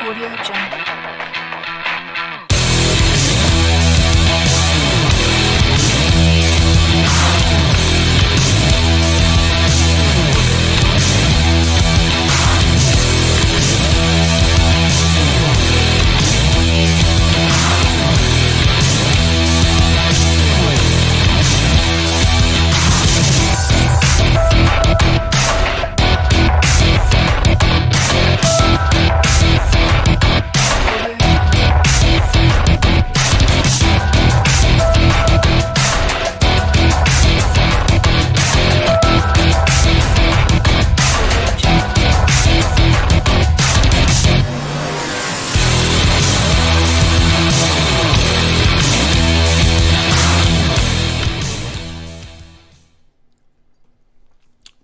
Audio Jungle.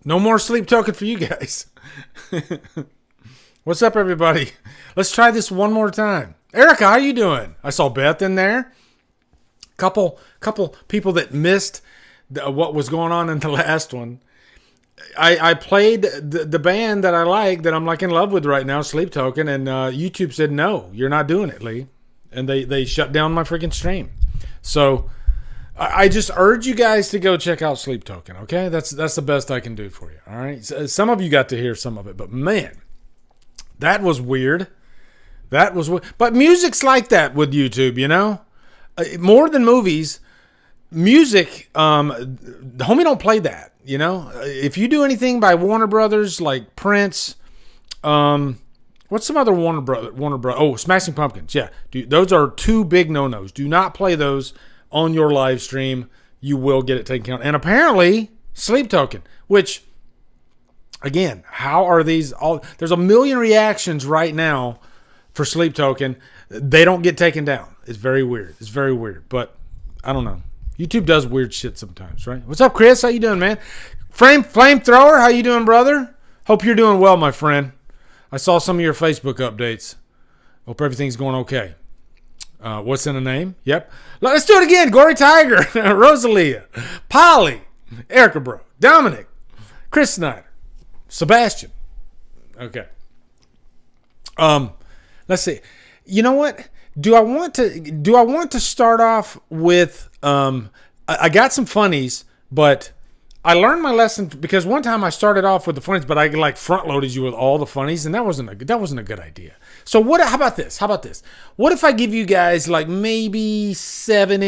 No more sleep token for you guys. What's up, everybody? Let's try this one more time. Erica, how you doing? I saw Beth in there. Couple people that missed what was going on in the last one. I played the band that I like, that I'm like in love with right now, Sleep Token, and YouTube said, no, you're not doing it, Lee. And they shut down my freaking stream. So I just urge you guys to go check out Sleep Token, okay? That's the best I can do for you, all right? So, some of you got to hear some of it, but man, that was weird. That was weird. But music's like that with YouTube, you know? More than movies, music, homie don't play that, you know? If you do anything by Warner Brothers, like Prince, what's some other Warner Brothers? Oh, Smashing Pumpkins, yeah. Those are two big no-nos. Do not play those on your live stream. You will get it taken care of. And apparently, Sleep Token, which, again, how are these all? There's a million reactions right now for Sleep Token. They don't get taken down. It's very weird. It's very weird. But I don't know. YouTube does weird shit sometimes, right? What's up, Chris? How you doing, man? Flamethrower, how you doing, brother? Hope you're doing well, my friend. I saw some of your Facebook updates. Hope everything's going okay. What's in the name? Yep. Let's do it again. Gory Tiger, Rosalia, Polly, Erica Bro, Dominic, Chris Snyder, Sebastian. Okay. Let's see. You know what? Do I want to start off with I got some funnies, but I learned my lesson because one time I started off with the funnies, but I like front loaded you with all the funnies, and that wasn't a good idea. So how about this? What if I give you guys like maybe seven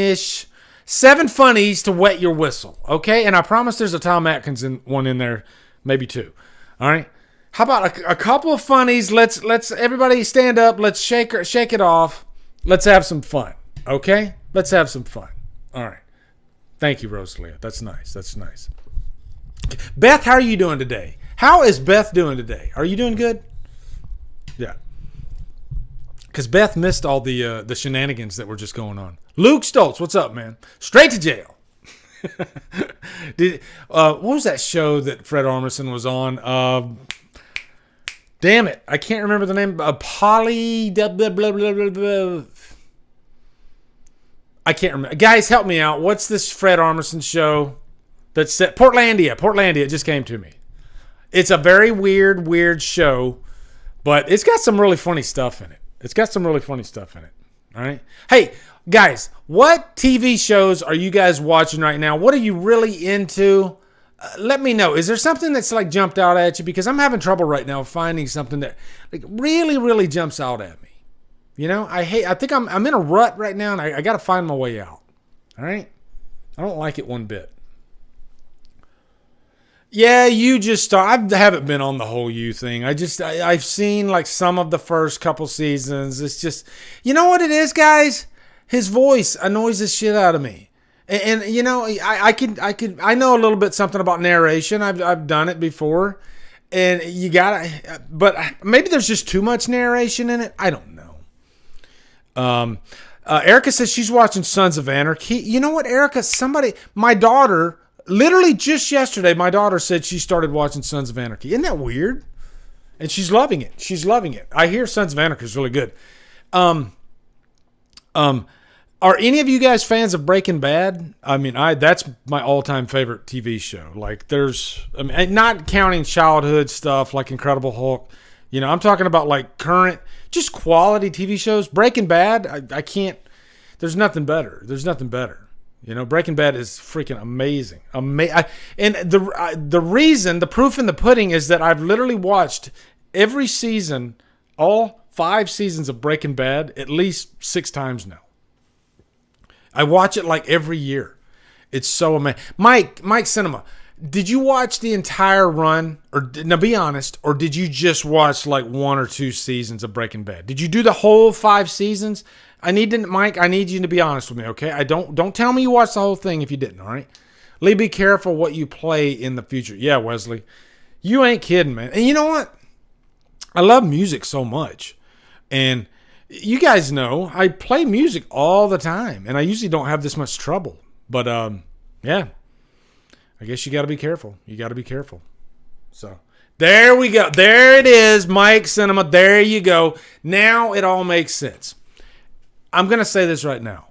funnies to wet your whistle, okay? And I promise there's a Tom Atkins one in there, maybe two. All right. How about a couple of funnies? Let's everybody stand up. Let's shake it off. Let's have some fun, okay? Let's have some fun. All right. Thank you, Rosalia. That's nice. Beth, how are you doing today? How is Beth doing today? Are you doing good? Yeah. Because Beth missed all the shenanigans that were just going on. Luke Stoltz, what's up, man? Straight to jail. What was that show that Fred Armisen was on? Damn it. I can't remember the name. Polly... Blah, blah, blah, blah, blah, blah. I can't remember. Guys, help me out. What's this Fred Armisen show? That's set Portlandia. It just came to me. It's a very weird show, but it's got some really funny stuff in it. All right. Hey, guys, what TV shows are you guys watching right now? What are you really into? Let me know. Is there something that's like jumped out at you? Because I'm having trouble right now finding something that like really jumps out at me. You know, I think I'm in a rut right now, and I got to find my way out. All right. I don't like it one bit. Yeah, I haven't been on the whole you thing. I've seen like some of the first couple seasons. It's just, you know what it is, guys? His voice annoys the shit out of me. And you know, I know a little bit something about narration. I've done it before. And but maybe there's just too much narration in it. I don't know. Erica says she's watching Sons of Anarchy. You know what, Erica? My daughter, literally just yesterday, my daughter said she started watching Sons of Anarchy. Isn't that weird? And she's loving it. I hear Sons of Anarchy is really good. Are any of you guys fans of Breaking Bad? I mean, that's my all-time favorite TV show. Like, not counting childhood stuff like Incredible Hulk, You know, I'm talking about like current, just quality TV shows. Breaking Bad, I can't. There's nothing better. There's nothing better. You know, Breaking Bad is freaking amazing. And the reason, the proof in the pudding is that I've literally watched every season, all 5 seasons of Breaking Bad, at least 6 times now. I watch it like every year. It's so amazing. Mike Cinema, did you watch the entire run? Or now be honest, or did you just watch like 1 or 2 seasons of Breaking Bad? Did you do the whole 5 seasons? Mike, I need you to be honest with me, okay? Don't tell me you watched the whole thing if you didn't, all right? Lee, be careful what you play in the future. Yeah, Wesley. You ain't kidding, man. And you know what? I love music so much. And you guys know I play music all the time, and I usually don't have this much trouble. But, yeah, I guess you got to be careful. You got to be careful. So, there we go. There it is, Mike Cinema. There you go. Now it all makes sense. I'm going to say this right now.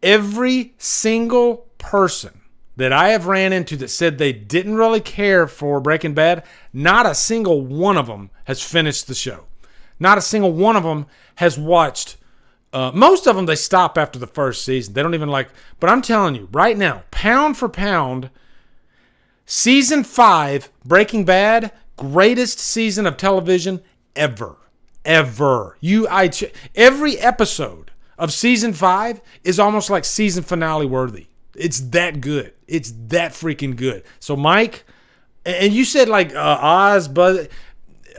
Every single person that I have ran into that said they didn't really care for Breaking Bad, not a single one of them has finished the show. Not a single one of them has watched. Most of them, they stop after the first season. They don't even like. But I'm telling you, right now, pound for pound, season 5, Breaking Bad, greatest season of television ever. Ever. Every episode of season 5 is almost like season finale worthy. It's that good. It's that freaking good. So, Mike, and you said like Oz, but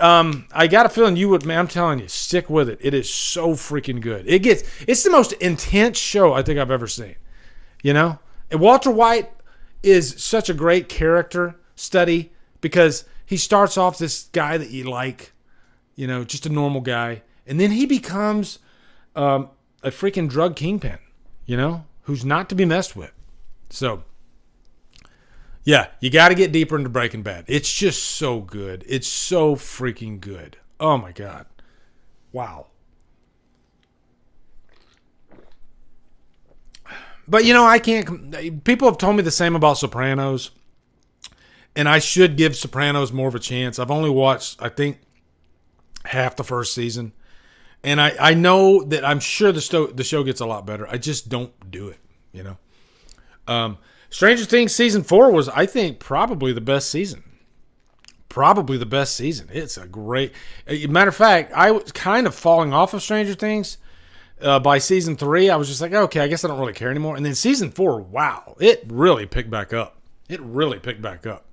I got a feeling you would, man, I'm telling you, stick with it. It is so freaking good. It's the most intense show I think I've ever seen. You know? And Walter White is such a great character study because he starts off this guy that you like, you know, just a normal guy. And then he becomes a freaking drug kingpin, you know, who's not to be messed with. So, yeah, you got to get deeper into Breaking Bad. It's just so good. It's so freaking good. Oh, my God. Wow. But, you know, I can't... People have told me the same about Sopranos. And I should give Sopranos more of a chance. I've only watched, I think, half the first season. And I know that I'm sure the show gets a lot better. I just don't do it, you know. Stranger Things season 4 was, I think, probably the best season. Probably the best season. It's a great... Matter of fact, I was kind of falling off of Stranger Things. By season 3, I was just like, okay, I guess I don't really care anymore. And then season 4, wow, it really picked back up. It really picked back up.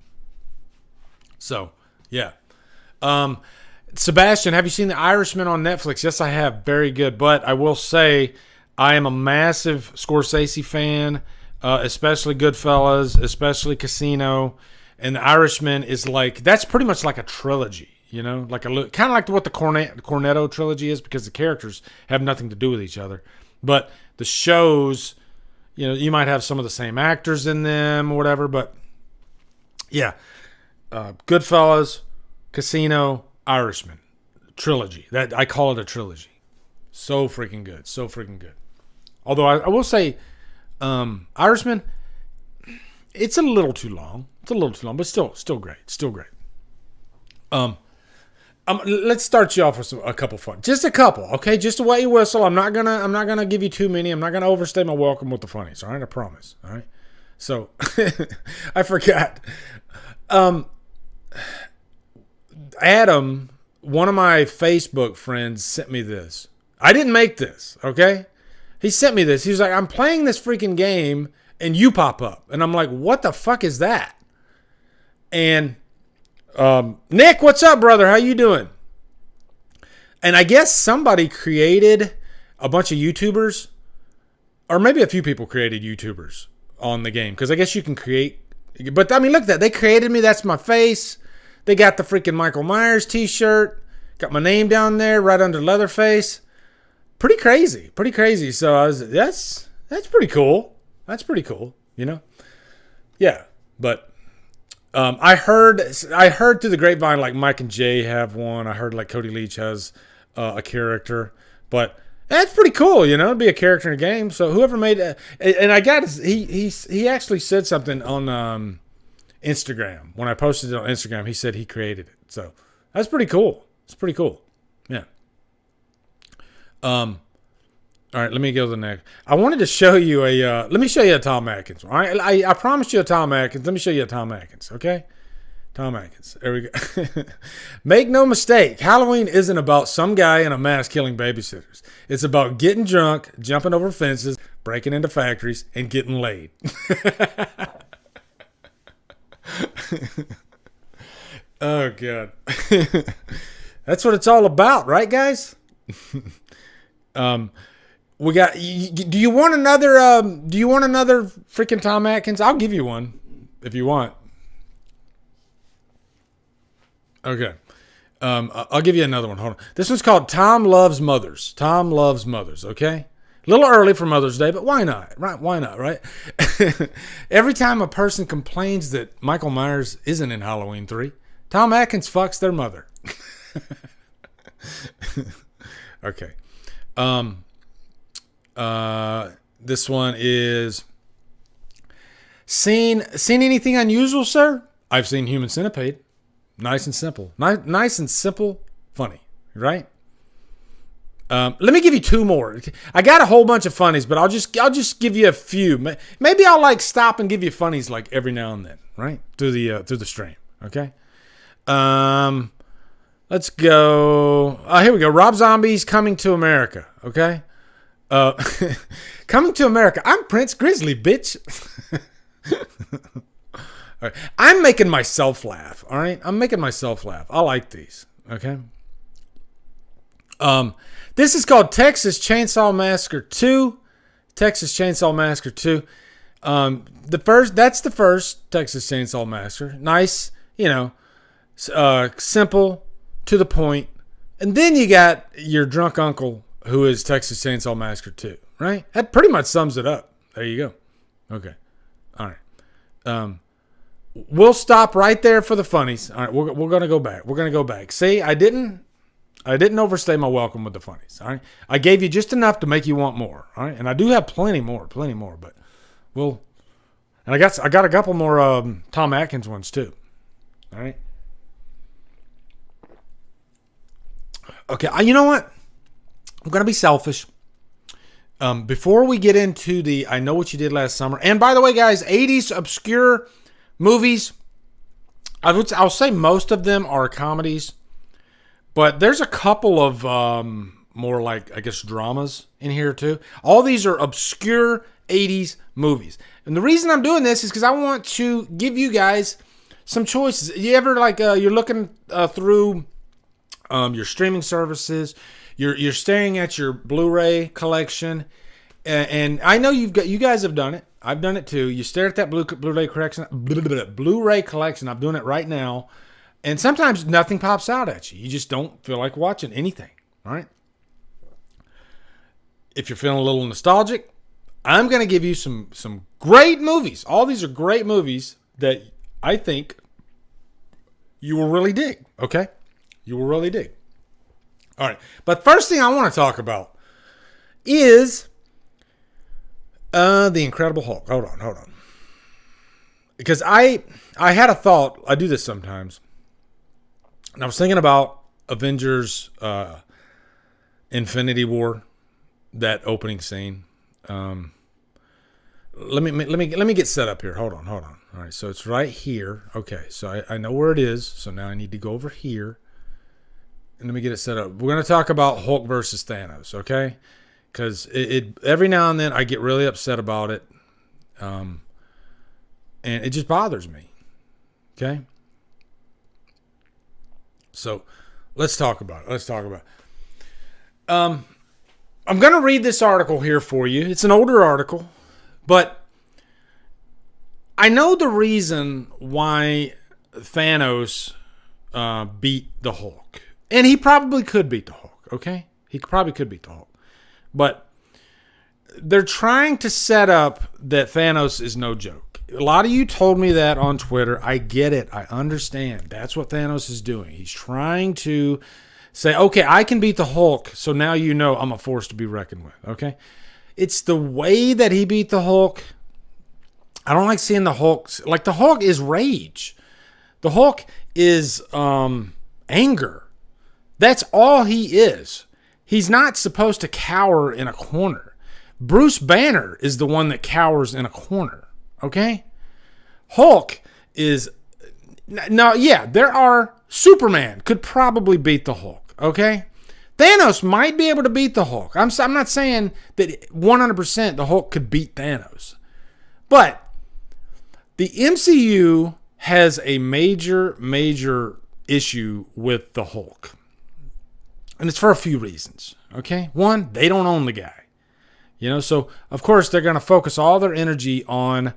So, yeah. Sebastian, have you seen The Irishman on Netflix? Yes, I have. Very good. But I will say, I am a massive Scorsese fan. Especially Goodfellas, especially Casino, and The Irishman is like, that's pretty much like a trilogy, you know, like kind of like what the Cornetto trilogy is, because the characters have nothing to do with each other, but the shows, you know, you might have some of the same actors in them or whatever, but yeah, Goodfellas, Casino, Irishman trilogy. That I call it a trilogy. So freaking good, so freaking good. Although I will say. Irishman, it's a little too long. It's a little too long, but still great. Still great. Let's start you off with a couple fun. Just a couple, okay? Just a wet your whistle. I'm not gonna give you too many. I'm not gonna overstay my welcome with the funnies. All right, I promise. All right. So I forgot. Adam, one of my Facebook friends, sent me this. I didn't make this, okay? He sent me this. He was like, I'm playing this freaking game, and you pop up. And I'm like, what the fuck is that? And Nick, what's up, brother? How you doing? And I guess somebody created a bunch of YouTubers, or maybe a few people created YouTubers on the game, because I guess you can create. But, I mean, look at that. They created me. That's my face. They got the freaking Michael Myers t-shirt. Got my name down there right under Leatherface. Pretty crazy. So that's pretty cool. That's pretty cool, you know? Yeah, but I heard through the grapevine like Mike and Jay have one. I heard like Cody Leach has a character, but that's pretty cool, you know, to be a character in a game. So whoever made it, and I got he actually said something on Instagram when I posted it on Instagram. He said he created it, so that's pretty cool. It's pretty cool. Yeah. All right, let me go to the next. I wanted to show you let me show you a Tom Atkins. All right, I promised you a Tom Atkins. Let me show you a Tom Atkins, okay? Tom Atkins. There we go. Make no mistake, Halloween isn't about some guy in a mask killing babysitters. It's about getting drunk, jumping over fences, breaking into factories, and getting laid. Oh, God. That's what it's all about, right, guys? We got. Do you want another? Do you want another freaking Tom Atkins? I'll give you one if you want. Okay. I'll give you another one. Hold on. This one's called Tom Loves Mothers. Tom Loves Mothers. Okay. A little early for Mother's Day, but why not? Right? Why not? Right? Every time a person complains that Michael Myers isn't in Halloween 3, Tom Atkins fucks their mother. Okay. This one is seen anything unusual, sir? I've seen Human Centipede. Nice and simple. Nice and simple, funny, right? Let me give you two more. I got a whole bunch of funnies, but I'll just give you a few. Maybe I'll like stop and give you funnies like every now and then, right? Through the stream, okay? Let's go. Here we go. Rob Zombie's Coming to America, okay? Coming to America. I'm Prince Grizzly, bitch. All right. I'm making myself laugh. All right. I'm making myself laugh. I like these. Okay. This is called Texas Chainsaw Massacre 2. Texas Chainsaw Massacre 2. That's the first Texas Chainsaw Massacre. Nice, simple, to the point. And then you got your drunk uncle who is Texas Chainsaw Massacre 2, right? That pretty much sums it up. There you go. Okay. All right. We'll stop right there for the funnies. All right, we're going to go back. We're going to go back. See, I didn't overstay my welcome with the funnies. All right, I gave you just enough to make you want more. All right, and I do have plenty more. But and I got a couple more Tom Atkins ones too. All right. Okay, you know what? I'm going to be selfish. Before we get into the I Know What You Did Last Summer, and by the way, guys, 80s obscure movies, I'll say most of them are comedies, but there's a couple of more like, I guess, dramas in here too. All these are obscure 80s movies. And the reason I'm doing this is because I want to give you guys some choices. You ever you're looking through your streaming services, you're staring at your Blu-ray collection, and I know you guys have done it. I've done it too. You stare at that Blu-ray collection. I'm doing it right now. And sometimes nothing pops out at you. You just don't feel like watching anything. All right. If you're feeling a little nostalgic, I'm going to give you some great movies. All these are great movies that I think you will really dig. Okay. You will really dig. All right. But first thing I want to talk about is The Incredible Hulk. Hold on. Because I had a thought. I do this sometimes. And I was thinking about Avengers Infinity War, that opening scene. Let me get set up here. Hold on. All right, so it's right here. Okay, so I know where it is. So now I need to go over here. And let me get it set up. We're going to talk about Hulk versus Thanos, okay? Because it every now and then I get really upset about it. And it just bothers me. Okay? So let's talk about it. I'm going to read this article here for you. It's an older article, but I know the reason why Thanos beat the Hulk. And he probably could beat the Hulk, okay? He probably could beat the Hulk. But they're trying to set up that Thanos is no joke. A lot of you told me that on Twitter. I get it. I understand. That's what Thanos is doing. He's trying to say, okay, I can beat the Hulk, so now you know I'm a force to be reckoned with, okay? It's the way that he beat the Hulk. I don't like seeing the Hulk. Like, the Hulk is rage. The Hulk is anger. That's all he is. He's not supposed to cower in a corner. Bruce Banner is the one that cowers in a corner. Okay? Hulk is... Now, yeah, there are... Superman could probably beat the Hulk. Okay? Thanos might be able to beat the Hulk. I'm not saying that 100% the Hulk could beat Thanos. But the MCU has a major issue with the Hulk. And it's for a few reasons. Okay? One, they don't own the guy. So of course they're going to focus all their energy on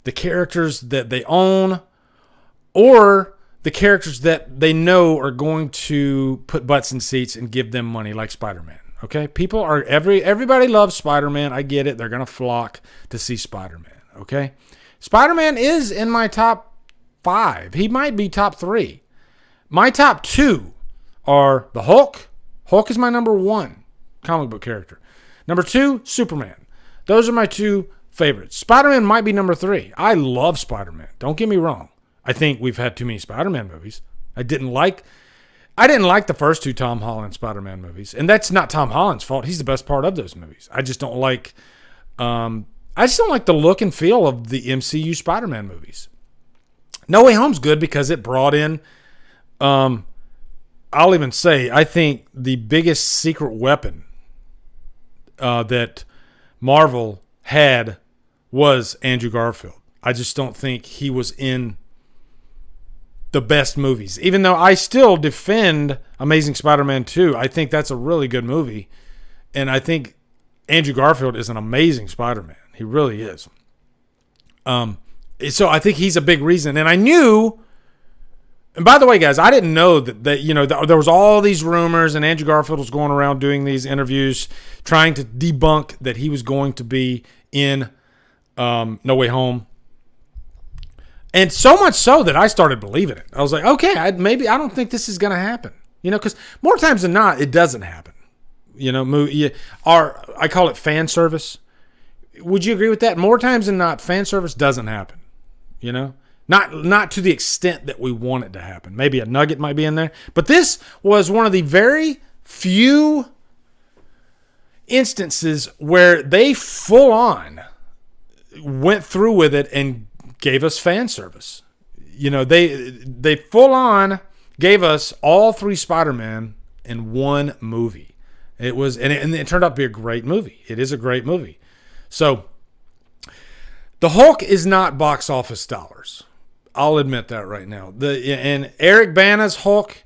the characters that they own or the characters that they know are going to put butts in seats and give them money, like Spider-Man. Okay? Everybody loves Spider-Man. I get it. They're going to flock to see Spider-Man. Okay? Spider-Man is in my top 5. He might be top 3. My top 2 are the Hulk. Hulk is my number 1 comic book character. Number 2, Superman. Those are my 2 favorites. Spider-Man might be number 3. I love Spider-Man. Don't get me wrong. I think we've had too many Spider-Man movies. I didn't like the first 2 Tom Holland Spider-Man movies. And that's not Tom Holland's fault. He's the best part of those movies. I just don't like the look and feel of the MCU Spider-Man movies. No Way Home's good because it brought in I'll even say, I think the biggest secret weapon that Marvel had was Andrew Garfield. I just don't think he was in the best movies. Even though I still defend Amazing Spider-Man 2. I think that's a really good movie. And I think Andrew Garfield is an amazing Spider-Man. He really is. So I think he's a big reason. And I knew... And by the way, guys, I didn't know that there was all these rumors and Andrew Garfield was going around doing these interviews trying to debunk that he was going to be in No Way Home. And so much so that I started believing it. I was like, okay, I don't think this is going to happen. Because more times than not, it doesn't happen. I call it fan service. Would you agree with that? More times than not, fan service doesn't happen. Not to the extent that we want it to happen. Maybe a nugget might be in there. But this was one of the very few instances where they full on went through with it and gave us fan service. They full on gave us all 3 Spider-Man in one movie. It turned out to be a great movie. It is a great movie. So the Hulk is not box office dollars. I'll admit that right now. And Eric Bana's Hulk,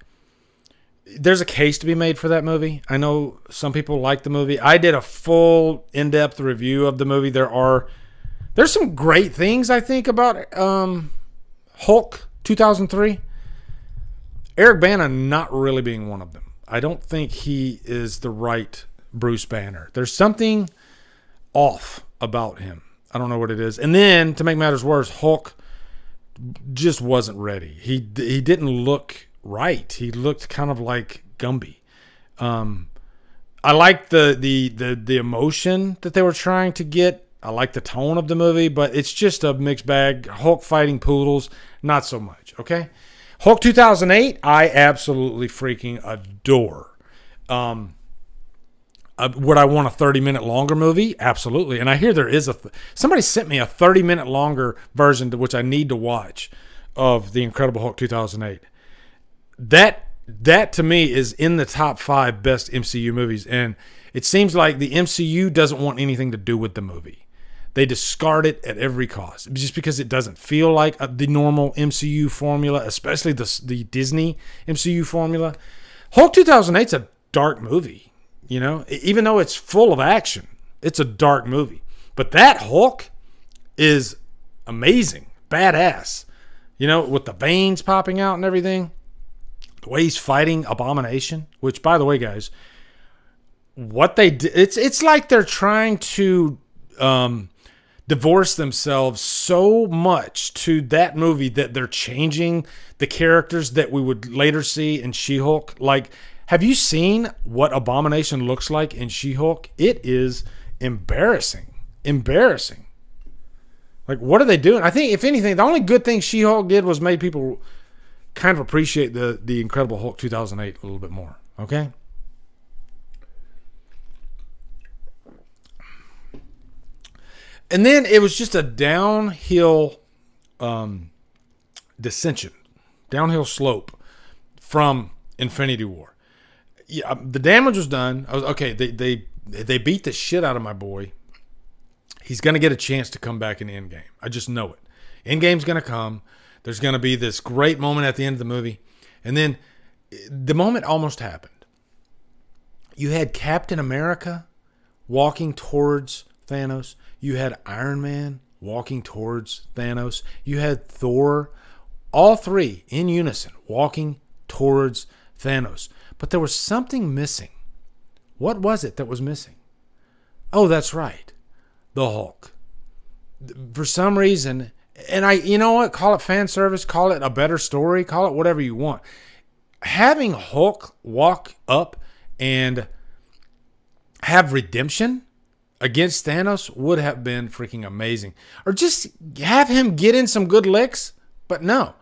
there's a case to be made for that movie. I know some people like the movie. I did a full in-depth review of the movie. There's some great things I think about Hulk 2003. Eric Bana not really being one of them. I don't think he is the right Bruce Banner. There's something off about him. I don't know what it is. And then to make matters worse, Hulk just wasn't ready. He didn't look right. He looked kind of like Gumby. I like the emotion that they were trying to get. I like the tone of the movie, but it's just a mixed bag. Hulk fighting poodles, not so much. Okay, Hulk 2008, I absolutely freaking adore. Would I want a 30-minute longer movie? Absolutely. And I hear there is somebody sent me a 30-minute longer version which I need to watch of The Incredible Hulk 2008. That to me is in the top 5 best MCU movies. And it seems like the MCU doesn't want anything to do with the movie. They discard it at every cost just because it doesn't feel like the normal MCU formula, especially the Disney MCU formula. Hulk 2008 is a dark movie. Even though it's full of action, it's a dark movie. But that Hulk is amazing, badass. With the veins popping out and everything. The way he's fighting Abomination, which, by the way, guys, what they did, it's like they're trying to divorce themselves so much to that movie that they're changing the characters that we would later see in She-Hulk. Like, have you seen what Abomination looks like in She-Hulk? It is embarrassing. Embarrassing. Like, what are they doing? I think, if anything, the only good thing She-Hulk did was made people kind of appreciate the Incredible Hulk 2008 a little bit more. Okay? And then it was just a downhill descension, downhill slope from Infinity War. Yeah, the damage was done. I was okay. They beat the shit out of my boy. He's gonna get a chance to come back in Endgame. I just know it. Endgame's gonna come. There's gonna be this great moment at the end of the movie, and then the moment almost happened. You had Captain America walking towards Thanos. You had Iron Man walking towards Thanos. You had Thor, all three in unison, walking towards Thanos. But there was something missing. What was it that was missing? Oh, that's right. The Hulk. For some reason, and you know what? Call it fan service, call it a better story, call it whatever you want. Having Hulk walk up and have redemption against Thanos would have been freaking amazing. Or just have him get in some good licks, but no.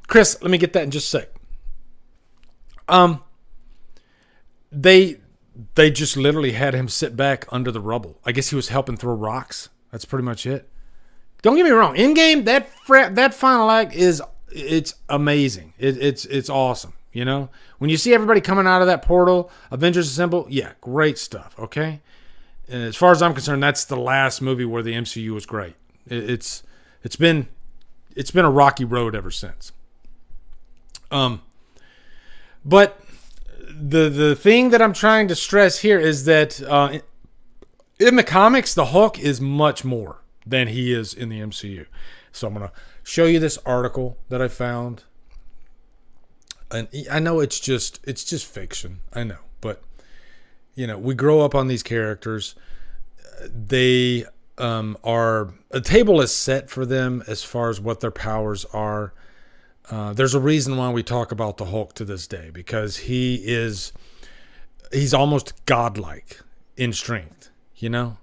Chris, let me get that in just a sec. They just literally had him sit back under the rubble. I guess he was helping throw rocks. That's pretty much it. Don't get me wrong. Endgame, that final act it's amazing. It's awesome. You know, when you see everybody coming out of that portal, Avengers Assemble, yeah, great stuff. Okay, and as far as I'm concerned, that's the last movie where the MCU was great. It's been a rocky road ever since. But the thing that I'm trying to stress here is that in the comics, the Hulk is much more than he is in the MCU. So I'm gonna show you this article that I found. And I know it's just fiction. I know, but you know, we grow up on these characters. They are, a table is set for them as far as what their powers are. There's a reason why we talk about the Hulk to this day, because he's almost godlike in strength. You know,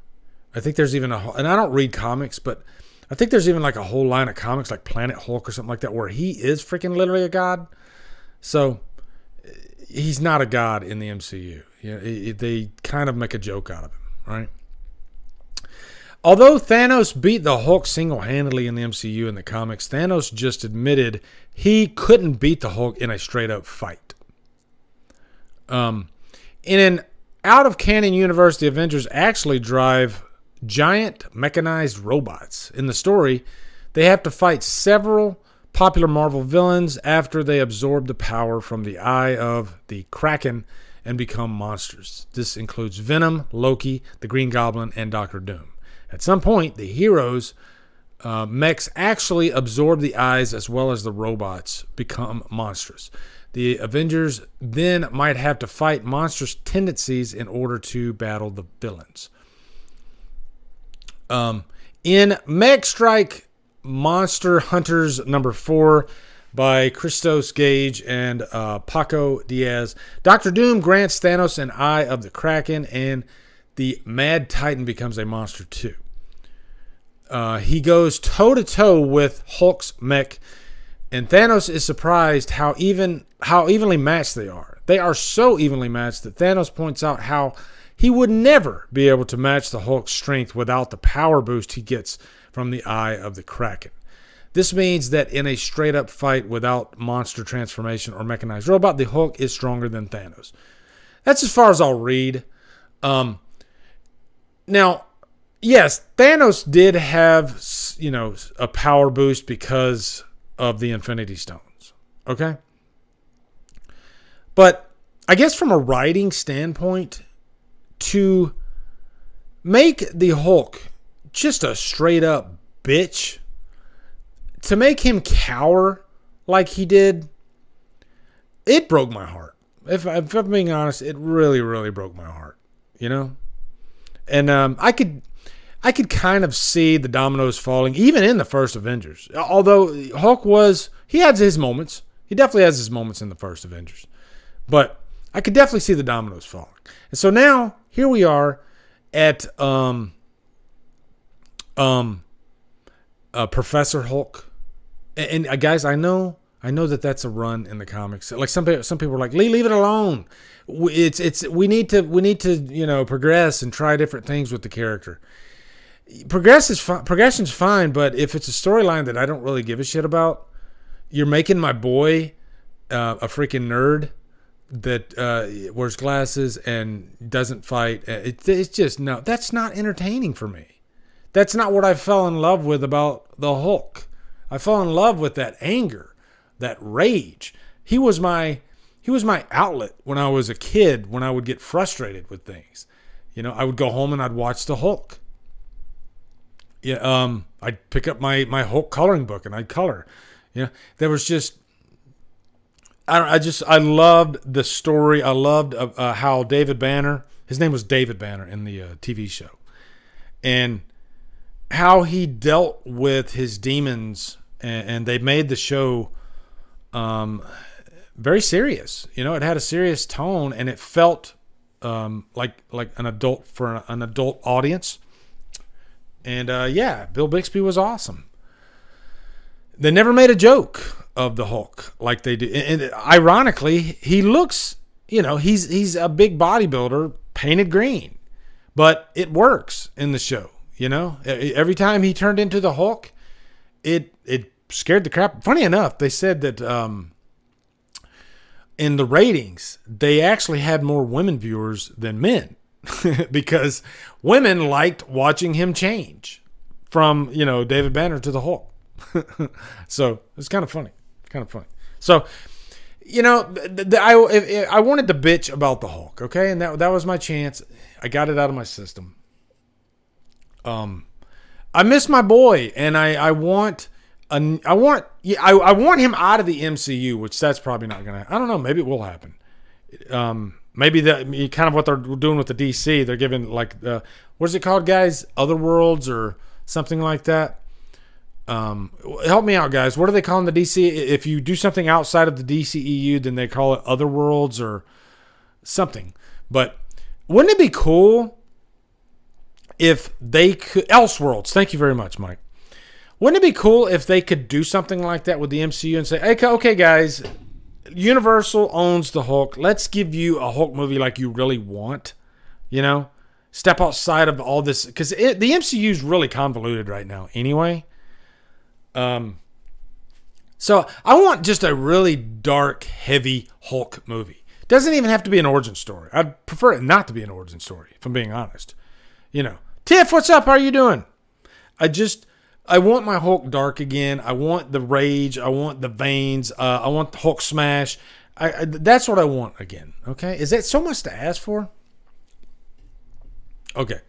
I think there's even and I don't read comics, but I think there's even like a whole line of comics like Planet Hulk or something like that, where he is freaking literally a god. So he's not a god in the MCU. You know, they kind of make a joke out of him, right? Although Thanos beat the Hulk single-handedly in the MCU in the comics, Thanos just admitted he couldn't beat the Hulk in a straight-up fight. In an out-of-canon universe, the Avengers actually drive giant mechanized robots. In the story, they have to fight several popular Marvel villains after they absorb the power from the eye of the Kraken and become monsters. This includes Venom, Loki, the Green Goblin, and Doctor Doom. At some point, the heroes' mechs actually absorb the eyes as well as the robots become monstrous. The Avengers then might have to fight monstrous tendencies in order to battle the villains. In Mech Strike Monster Hunters number 4 by Christos Gage and Paco Diaz, Dr. Doom grants Thanos an eye of the Kraken, and the Mad Titan becomes a monster too. He goes toe-to-toe with Hulk's mech, and Thanos is surprised how evenly matched they are. They are so evenly matched that Thanos points out how he would never be able to match the Hulk's strength without the power boost he gets from the eye of the Kraken. This means that in a straight-up fight without monster transformation or mechanized robot, the Hulk is stronger than Thanos. That's as far as I'll read. Now, yes, Thanos did have, you know, a power boost because of the Infinity Stones. Okay? But I guess from a writing standpoint, to make the Hulk just a straight up bitch, to make him cower like he did, it broke my heart. If I'm being honest, it really, really broke my heart. You know? And I could kind of see the dominoes falling, even in the first Avengers. Although Hulk he has his moments. He definitely has his moments in the first Avengers. But I could definitely see the dominoes falling. And so now, here we are at Professor Hulk. And guys, I know I know that that's a run in the comics. Like some people are like, leave it alone. We need to progress and try different things with the character. Progression's fine, but if it's a storyline that I don't really give a shit about, you're making my boy a freaking nerd that wears glasses and doesn't fight. It's just, no, that's not entertaining for me. That's not what I fell in love with about the Hulk. I fell in love with that anger, that rage. He was my outlet when I was a kid, when I would get frustrated with things. I would go home and I'd watch the Hulk. Yeah, I'd pick up my Hulk coloring book and I'd color. There was just, I loved the story. I loved how David Banner, his name was David Banner in the TV show, and how he dealt with his demons, and they made the show very serious. It had a serious tone, and it felt like an adult for an adult audience. And Bill Bixby was awesome. They never made a joke of the Hulk like they do. And ironically, he looks, he's a big bodybuilder painted green, but it works in the show. Every time he turned into the Hulk, it scared the crap. Funny enough, they said that in the ratings, they actually had more women viewers than men because women liked watching him change from, David Banner to the Hulk. So it's kind of funny. So, I wanted to bitch about the Hulk, okay? And that was my chance. I got it out of my system. I miss my boy, and I want him out of the MCU, which that's probably not gonna. I don't know. Maybe it will happen. Maybe that kind of what they're doing with the DC. They're giving what is it called, guys? Otherworlds or something like that. Help me out, guys. What are they calling the DC? If you do something outside of the DCEU, then they call it Otherworlds or something. But wouldn't it be cool if they could, Elseworlds? Thank you very much, Mike. Wouldn't it be cool if they could do something like that with the MCU and say, hey, okay, guys, Universal owns the Hulk. Let's give you a Hulk movie like you really want. Step outside of all this, because the MCU is really convoluted right now anyway. So I want just a really dark, heavy Hulk movie. Doesn't even have to be an origin story. I'd prefer it not to be an origin story, if I'm being honest. Tiff, what's up? How are you doing? I want my Hulk dark again. I want the rage. I want the veins. I want the Hulk smash. That's what I want again. Okay. Is that so much to ask for? Okay.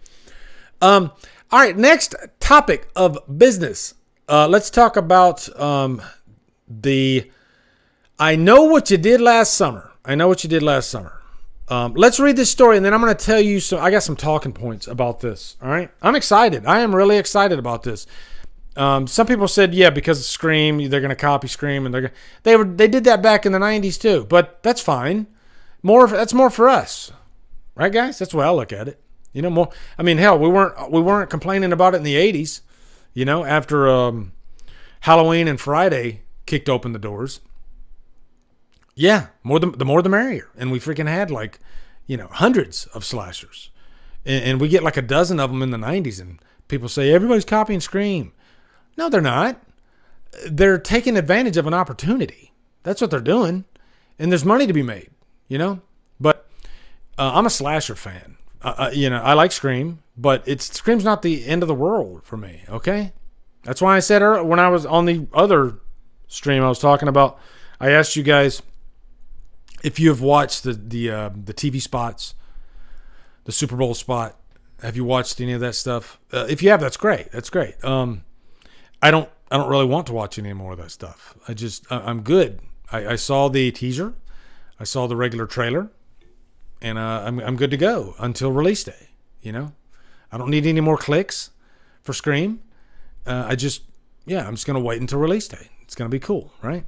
All right. Next topic of business. Let's talk about I know what you did last summer. Let's read this story, and then I'm going to tell you I got some talking points about this. All right. I'm excited. I am really excited about this. Some people said, yeah, because of Scream, they're going to copy Scream, and they did that back in the 90s too. But that's fine. That's more for us, right, guys? That's the way I look at it. More. I mean, hell, we weren't complaining about it in the 80s. After Halloween and Friday kicked open the doors. Yeah, the more the merrier. And we freaking had hundreds of slashers. And we get like a dozen of them in the 90s. And people say, everybody's copying Scream. No, they're not. They're taking advantage of an opportunity. That's what they're doing. And there's money to be made, But I'm a slasher fan. I like Scream, but Scream's not the end of the world for me, okay? That's why I said earlier, when I was on the other stream I was talking about, I asked you guys if you have watched the TV spots, the Super Bowl spot. Have you watched any of that stuff? If you have, that's great. That's great. I don't really want to watch any more of that stuff. I'm good. I saw the teaser, I saw the regular trailer, and I'm good to go until release day. I don't need any more clicks for Scream. I'm just gonna wait until release day. It's gonna be cool, right?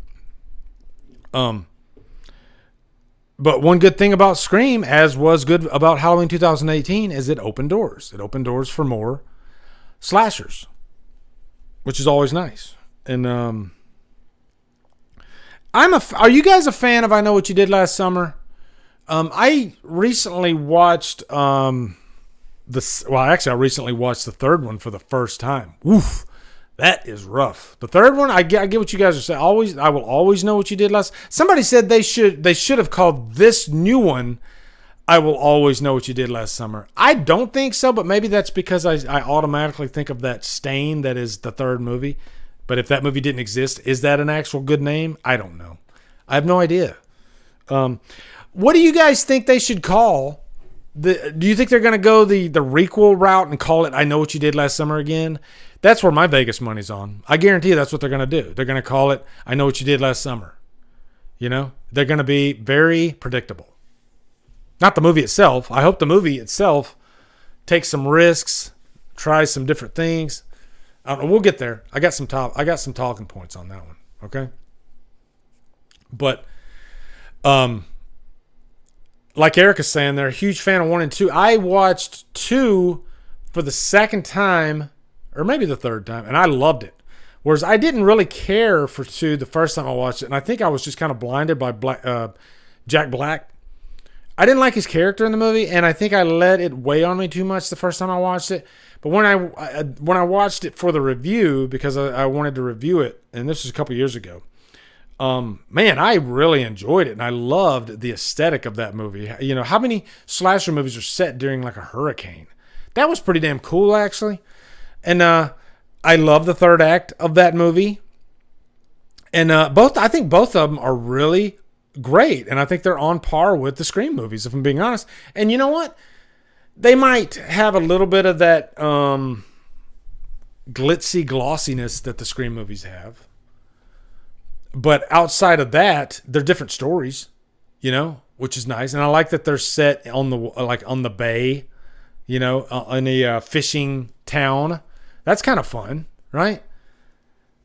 But one good thing about Scream, as was good about Halloween 2018, is it opened doors. It opened doors for more slashers, which is always nice. And Are you guys a fan of I Know What You Did Last Summer? I recently watched I recently watched the third one for the first time. Oof, that is rough. The third one, I get what you guys are saying. I will always know what you did last. Somebody said they should have called this new one I Will Always Know What You Did Last Summer. I don't think so, but maybe that's because I automatically think of that Stain that is the third movie. But if that movie didn't exist, is that an actual good name? I don't know. I have no idea. What do you guys think they should call? Do you think they're going to go the requel route and call it I Know What You Did Last Summer again? That's where my Vegas money's on. I guarantee you that's what they're going to do. They're going to call it I Know What You Did Last Summer. You know? They're going to be very predictable. Not the movie itself. I hope the movie itself takes some risks, tries some different things. I don't know. We'll get there. I got some talking points on that one. Okay? But like Erica's saying, they're a huge fan of 1 and 2. I watched 2 for the second time, or maybe the third time, and I loved it. Whereas I didn't really care for 2 the first time I watched it, and I think I was just kind of blinded by Jack Black. I didn't like his character in the movie, and I think I let it weigh on me too much the first time I watched it. But when I watched it for the review, because I wanted to review it, and this was a couple years ago, man, I really enjoyed it, and I loved the aesthetic of that movie. You know, how many slasher movies are set during like a hurricane? That was pretty damn cool, actually. And I love the third act of that movie. And I think both of them are really great, and I think they're on par with the Scream movies, if I'm being honest. And you know what? They might have a little bit of that glitzy glossiness that the Scream movies have. But outside of that, they're different stories, you know, which is nice. And I like that they're set on the bay, you know, in a fishing town. That's kind of fun, right?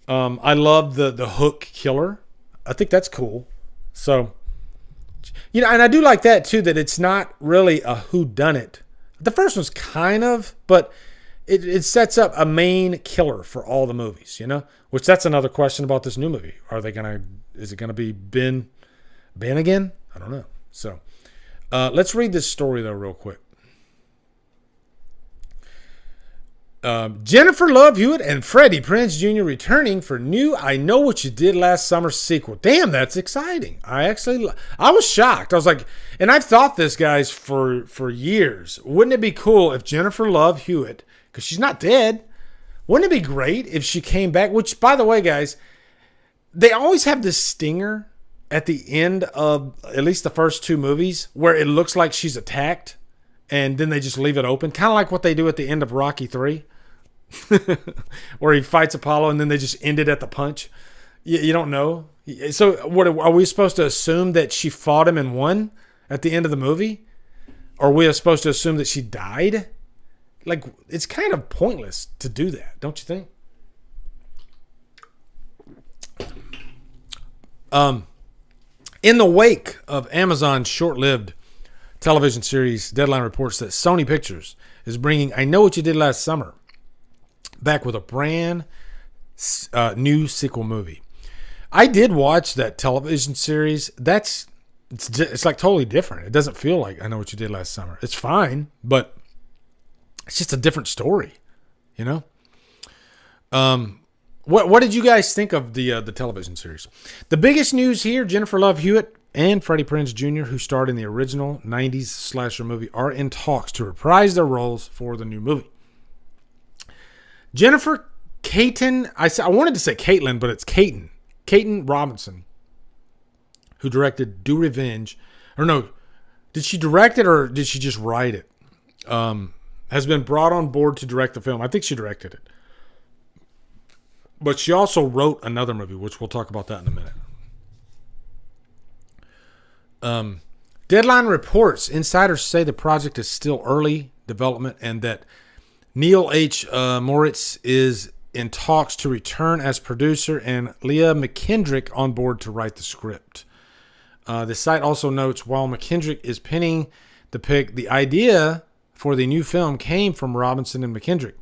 I love the hook killer. I think that's cool. So, you know, and I do like that too, that it's not really a whodunit. The first one's kind of, but it sets up a main killer for all the movies, you know? Which that's another question about this new movie. Is it gonna be Ben again? I don't know. So let's read this story though real quick. Jennifer Love Hewitt and Freddie Prinze Jr. returning for new I Know What You Did Last Summer sequel. Damn, that's exciting. I was shocked. I was like, and I've thought this, guys, for years. Wouldn't it be cool if Jennifer Love Hewitt, because she's not dead, wouldn't it be great if she came back? Which, by the way, guys, they always have this stinger at the end of at least the first 2 movies where it looks like she's attacked, and then they just leave it open. Kind of like what they do at the end of Rocky 3. Where he fights Apollo and then they just end it at the punch. You don't know. So what are we supposed to assume, that she fought him and won at the end of the movie? Or are we supposed to assume that she died? Like, it's kind of pointless to do that, don't you think? In the wake of Amazon's short-lived television series, Deadline reports that Sony Pictures is bringing I Know What You Did Last Summer back with a brand new sequel movie. I did watch that television series. It's like totally different. It doesn't feel like I Know What You Did Last Summer. It's fine, but it's just a different story, you know? What did you guys think of the television series? The biggest news here, Jennifer Love Hewitt and Freddie Prinze Jr., who starred in the original 90s slasher movie, are in talks to reprise their roles for the new movie. Jennifer Caton, I wanted to say Caitlin, but it's Caton Robinson, who directed Do Revenge. Or no, did she direct it or did she just write it? Has been brought on board to direct the film. I think she directed it. But she also wrote another movie, which we'll talk about that in a minute. Deadline reports insiders say the project is still early development and that Neil H. Moritz is in talks to return as producer and Leah McKendrick on board to write the script. The site also notes while McKendrick is penning the pick, the idea for the new film came from Robinson and McKendrick,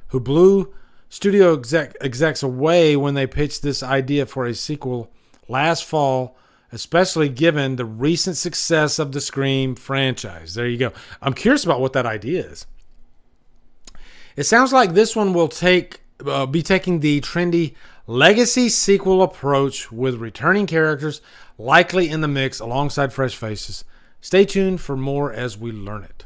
who blew studio execs away when they pitched this idea for a sequel last fall, especially given the recent success of the Scream franchise. There you go. I'm curious about what that idea is. It sounds like this one will be taking the trendy legacy sequel approach with returning characters likely in the mix alongside fresh faces. Stay tuned for more as we learn it.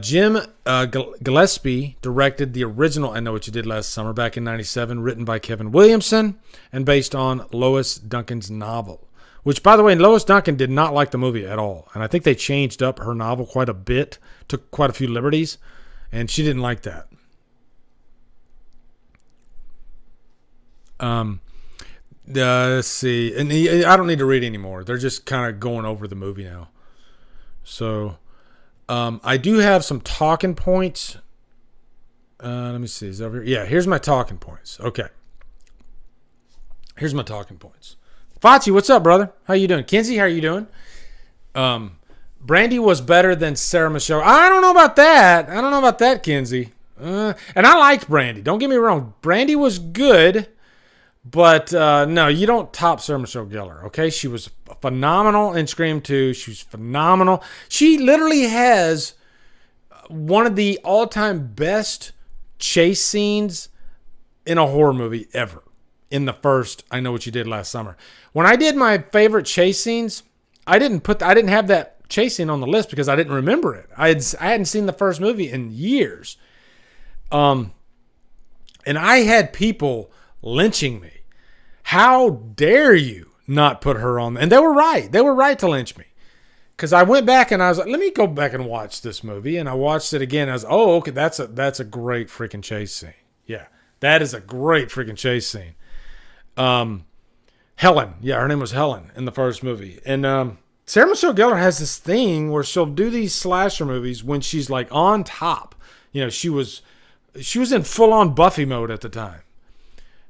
Jim Gillespie directed the original I Know What You Did Last Summer back in 97, written by Kevin Williamson and based on Lois Duncan's novel. Which, by the way, Lois Duncan did not like the movie at all. And I think they changed up her novel quite a bit, took quite a few liberties, and she didn't like that. Let's see. And I don't need to read anymore. They're just kind of going over the movie now. So, I do have some talking points. Let me see. Is it over here? Yeah, here's my talking points. Okay. Here's my talking points. Fachi, what's up, brother? How you doing? Kinsey, how are you doing? Brandy was better than Sarah Michelle. I don't know about that, Kinsey. And I liked Brandy. Don't get me wrong. Brandy was good. But no, you don't top Sarah Michelle Gellar, okay? She was phenomenal in Scream 2. She was phenomenal. She literally has one of the all-time best chase scenes in a horror movie ever. In the first I Know What You Did Last Summer. When I did my favorite chase scenes, I didn't have that chase scene on the list because I didn't remember it. I hadn't seen the first movie in years. And I had people lynching me. How dare you not put her on? And they were right. They were right to lynch me. Because I went back and I was like, let me go back and watch this movie. And I watched it again. I was, oh, okay, that's a great freaking chase scene. Yeah, that is a great freaking chase scene. Helen. Yeah, her name was Helen in the first movie. And Sarah Michelle Gellar has this thing where she'll do these slasher movies when she's like on top. You know, she was in full-on Buffy mode at the time.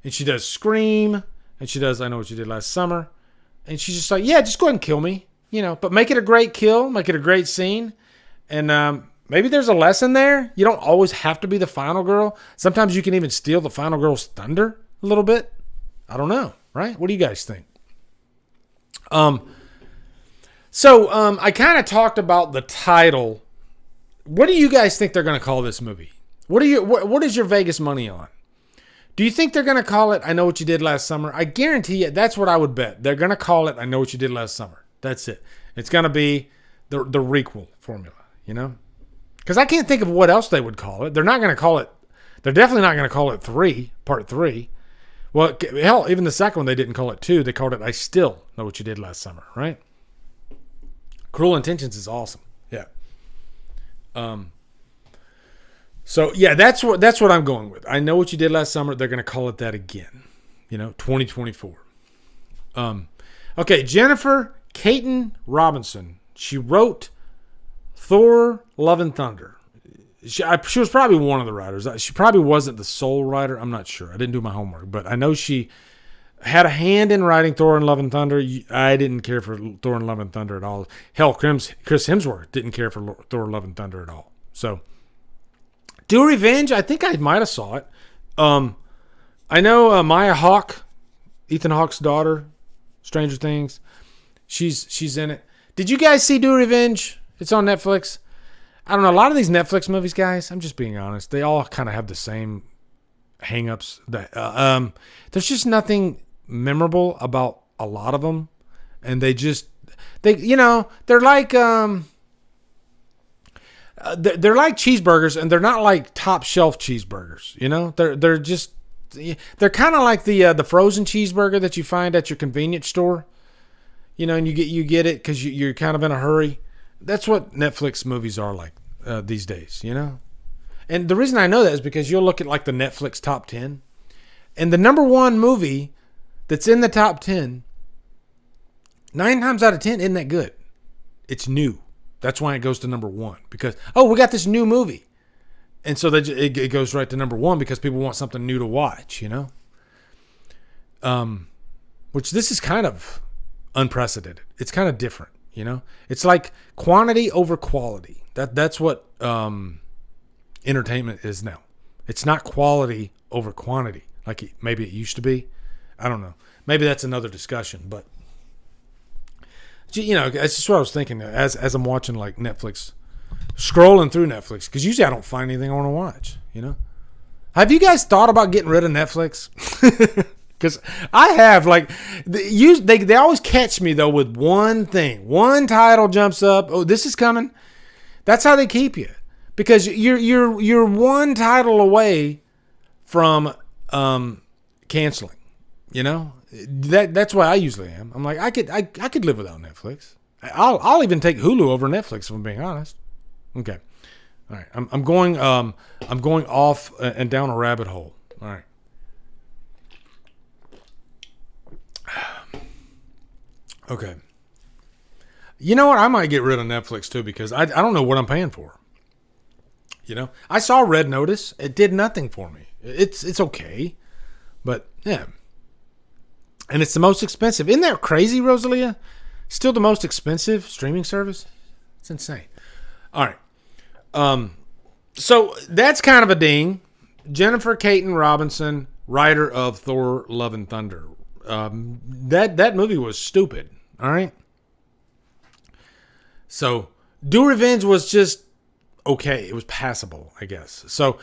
And she does Scream. And she does I Know What You Did Last Summer. And she's just like, yeah, just go ahead and kill me. You know, but make it a great kill. Make it a great scene. And maybe there's a lesson there. You don't always have to be the final girl. Sometimes you can even steal the final girl's thunder a little bit. I don't know, right? What do you guys think? So I kind of talked about the title. What do you guys think they're going to call this movie? What is your Vegas money on? Do you think they're going to call it I Know What You Did Last Summer? I guarantee you, that's what I would bet. They're going to call it I Know What You Did Last Summer. That's it. It's going to be the requel formula, you know? Because I can't think of what else they would call it. They're not going to call it, they're definitely not going to call it part 3. Well, hell, even the second one, they didn't call it 2. They called it I Still Know What You Did Last Summer, right? Cruel Intentions is awesome. Yeah. So, yeah, that's what I'm going with. I Know What You Did Last Summer. They're going to call it that again. 2024. Okay, Jennifer Caton Robinson. She wrote Thor, Love and Thunder. She was probably one of the writers. She probably wasn't the sole writer. I'm not sure. I didn't do my homework. But I know she had a hand in writing Thor and Love and Thunder. I didn't care for Thor and Love and Thunder at all. Hell, Chris Hemsworth didn't care for Thor, Love and Thunder at all. So, Do Revenge, I think I might have saw it. I know Maya Hawke, Ethan Hawke's daughter, Stranger Things. She's in it. Did you guys see Do Revenge? It's on Netflix. I don't know. A lot of these Netflix movies, guys, I'm just being honest, they all kind of have the same hang-ups. There's just nothing memorable about a lot of them. And they're like... they're like cheeseburgers, and they're not like top shelf cheeseburgers. They're kind of like the frozen cheeseburger that you find at your convenience store. And you get it because you're kind of in a hurry. That's what Netflix movies are like these days. And the reason I know that is because you'll look at like the Netflix top 10, and the number one movie that's in the top 10, 9 times out of 10 isn't that good. It's new. That's why it goes to number 1, because, we got this new movie. And so it goes right to number 1 because people want something new to watch, which this is kind of unprecedented. It's kind of different, It's like quantity over quality. That's what entertainment is now. It's not quality over quantity like maybe it used to be. I don't know. maybe that's another discussion. But you know, that's just what I was thinking as I'm watching like Netflix, scrolling through Netflix, because usually I don't find anything I want to watch. You know, have you guys thought about getting rid of Netflix? Because I have, like, they always catch me though with one thing. One title jumps up. Oh, this is coming. That's how they keep you, because you're one title away from canceling. You know, that's why I usually am. I'm like, I could live without Netflix. I'll even take Hulu over Netflix, if I'm being honest. Okay, all right. I'm going off and down a rabbit hole. All right. Okay. You know what? I might get rid of Netflix too, because I don't know what I'm paying for. You know, I saw Red Notice. It did nothing for me. It's okay, but yeah. And it's the most expensive. Isn't that crazy, Rosalia? Still the most expensive streaming service? It's insane. All right. So that's kind of a ding. Jennifer Caton Robinson, writer of Thor: Love and Thunder. That movie was stupid. All right. So Do Revenge was just okay. It was passable, I guess. So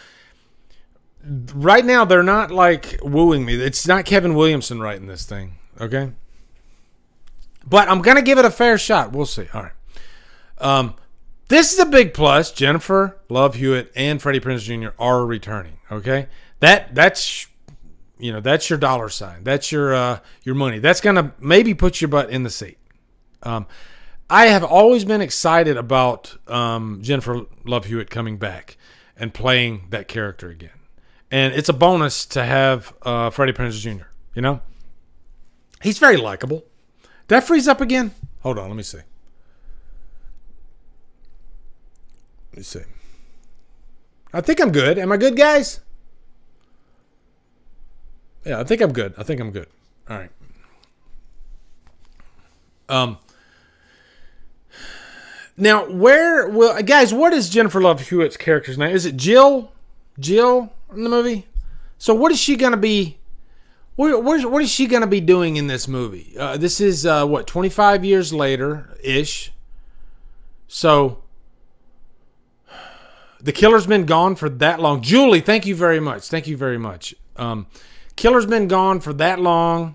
right now they're not like wooing me. It's not Kevin Williamson writing this thing. Okay. But I'm going to give it a fair shot. We'll see. All right. This is a big plus. Jennifer Love Hewitt and Freddie Prinze Jr. are returning. Okay. That's that's your dollar sign. That's your money. That's going to maybe put your butt in the seat. I have always been excited about Jennifer Love Hewitt coming back and playing that character again. And it's a bonus to have Freddie Prinze Jr., you know? He's very likable. Did that freeze up again? Hold on, let me see. Let me see. I think I'm good. Am I good, guys? Yeah, I think I'm good. All right. Now, what is Jennifer Love Hewitt's character's name? Is it Jill? Jill in the movie? So what is she going to be? What is she going to be doing in this movie? This is, 25 years later-ish. So the killer's been gone for that long. Julie, thank you very much. Killer's been gone for that long.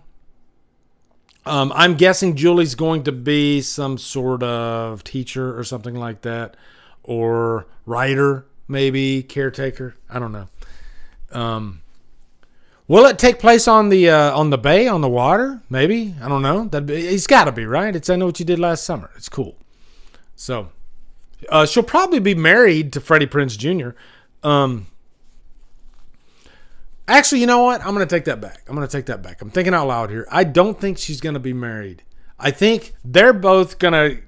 I'm guessing Julie's going to be some sort of teacher or something like that, or writer, maybe caretaker. I don't know. Will it take place on the bay, on the water? Maybe. I don't know. It's got to be, right? It's I Know What You Did Last Summer. It's cool. So she'll probably be married to Freddie Prinze Jr. Actually, you know what? I'm going to take that back. I'm thinking out loud here. I don't think she's going to be married. I think they're both going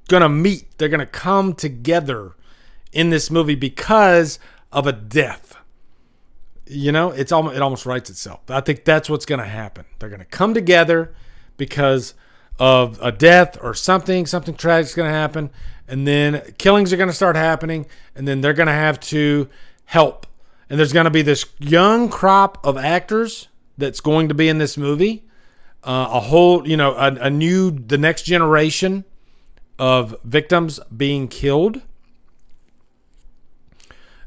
to meet. They're going to come together in this movie because of a death. You know, it almost writes itself. I think that's what's going to happen. They're going to come together because of a death or something tragic is going to happen, and then killings are going to start happening, and then they're going to have to help. And there's going to be this young crop of actors that's going to be in this movie. A whole, the next generation of victims being killed.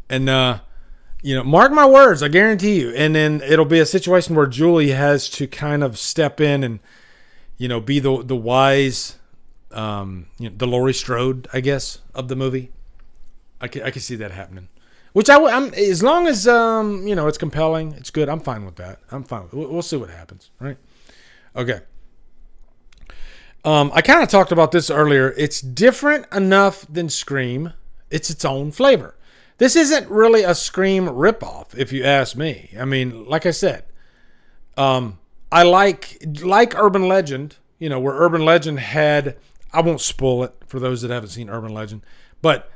And, mark my words, I guarantee you. And then it'll be a situation where Julie has to kind of step in and, be the wise, the Laurie Strode, I guess, of the movie. I can see that happening. Which I'm as long as it's compelling, it's good. I'm fine with that. We'll see what happens, right? Okay. I kind of talked about this earlier. It's different enough than Scream. It's its own flavor. This isn't really a Scream ripoff, if you ask me. I mean, like I said, I like Urban Legend. Where Urban Legend had. I won't spoil it for those that haven't seen Urban Legend, but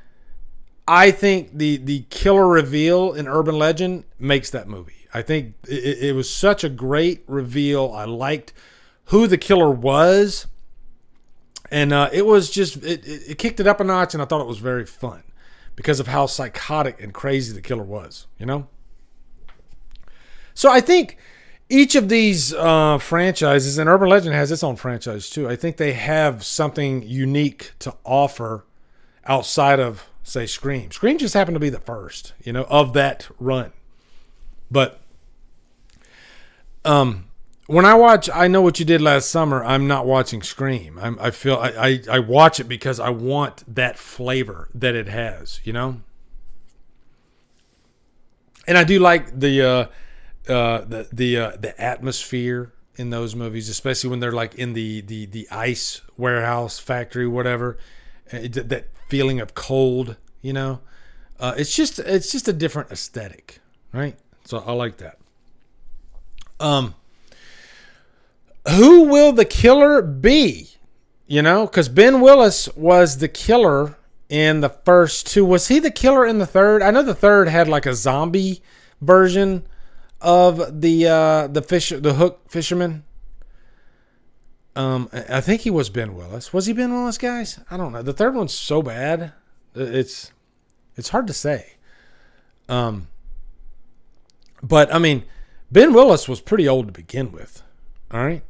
I think the killer reveal in Urban Legend makes that movie. I think it was such a great reveal. I liked who the killer was. And it was just, it kicked it up a notch, and I thought it was very fun because of how psychotic and crazy the killer was, So I think each of these franchises, and Urban Legend has its own franchise too. I think they have something unique to offer outside of, say, Scream. Scream just happened to be the first, of that run. But when I watch I Know What You Did Last Summer, I'm not watching Scream. I watch it because I want that flavor that it has, And I do like the atmosphere in those movies, especially when they're like in the ice warehouse factory, whatever. That feeling of cold, It's just a different aesthetic, right? So I like that. Who will the killer be? Because Ben Willis was the killer in the first two. Was he the killer in the third? I know the third had like a zombie version of the hook fisherman. I think he was Ben Willis. Was he Ben Willis, guys? I don't know. The third one's so bad. It's hard to say. But I mean, Ben Willis was pretty old to begin with. All right.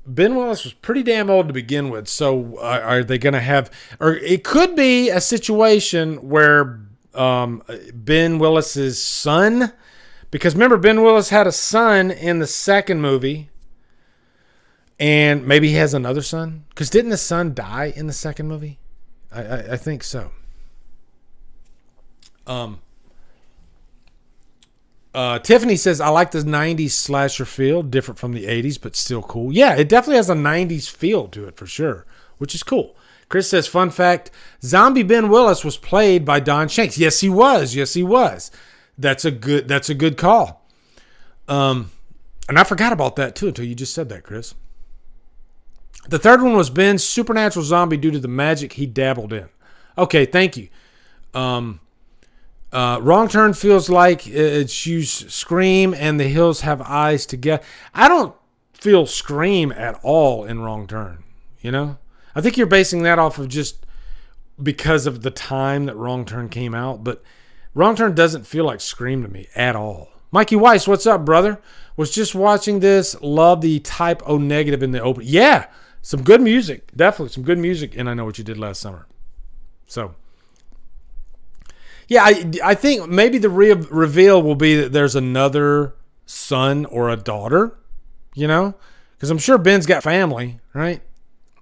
Ben Willis was pretty damn old to begin with. So are they going to have, or it could be a situation where Ben Willis's son, because remember, Ben Willis had a son in the second movie, and maybe he has another son. Because didn't the son die in the second movie? I think so. Tiffany says, I like the 90s slasher feel, different from the 80s, but still cool. Yeah, it definitely has a 90s feel to it for sure, which is cool. Chris says, fun fact, zombie Ben Willis was played by Don Shanks. Yes, he was. That's a good call. And I forgot about that too until you just said that, Chris. The third one was Ben's supernatural zombie due to the magic he dabbled in. Okay, thank you. Wrong Turn feels like it's used Scream and The Hills Have Eyes together. I don't feel Scream at all in Wrong Turn, I think you're basing that off of just because of the time that Wrong Turn came out, but Wrong Turn doesn't feel like Scream to me at all. Mikey Weiss, what's up, brother? Was just watching this. Love the Type O Negative in the open. Yeah, some good music. Definitely some good music, and I Know What You Did Last Summer. So, yeah, I think maybe the reveal will be that there's another son or a daughter, Because I'm sure Ben's got family, right?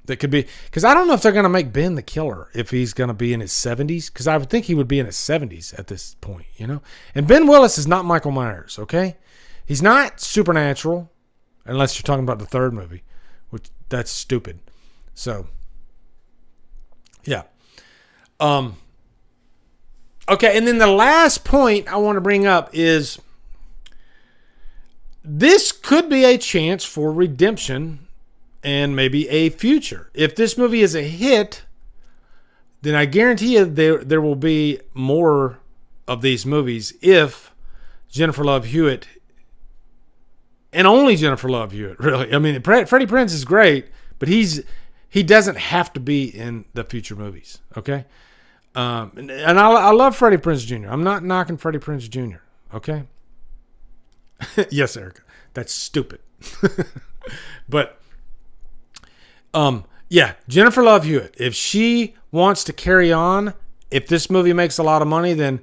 That could be, because I don't know if they're going to make Ben the killer if he's going to be in his 70s, because I would think he would be in his 70s at this point, And Ben Willis is not Michael Myers, okay? He's not supernatural, unless you're talking about the third movie, which that's stupid. So, yeah. Okay, and then the last point I want to bring up is this could be a chance for redemption and maybe a future. If this movie is a hit, then I guarantee you there will be more of these movies if Jennifer Love Hewitt, and only Jennifer Love Hewitt, really. I mean, Freddie Prinze is great, but he doesn't have to be in the future movies, okay? And I love Freddie Prinze Jr. I'm not knocking Freddie Prinze Jr., okay? Yes, Erica, that's stupid. But yeah, Jennifer Love Hewitt, if she wants to carry on, if this movie makes a lot of money, then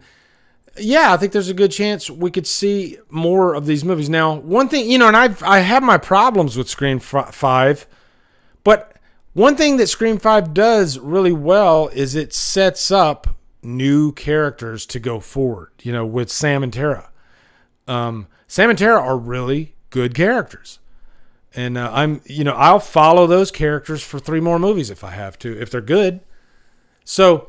yeah, I think there's a good chance we could see more of these movies. Now, one thing, and I have my problems with Scream 5, but one thing that Scream 5 does really well is it sets up new characters to go forward, with Sam and Tara. Sam and Tara are really good characters. And I'll follow those characters for 3 more movies if I have to, if they're good. So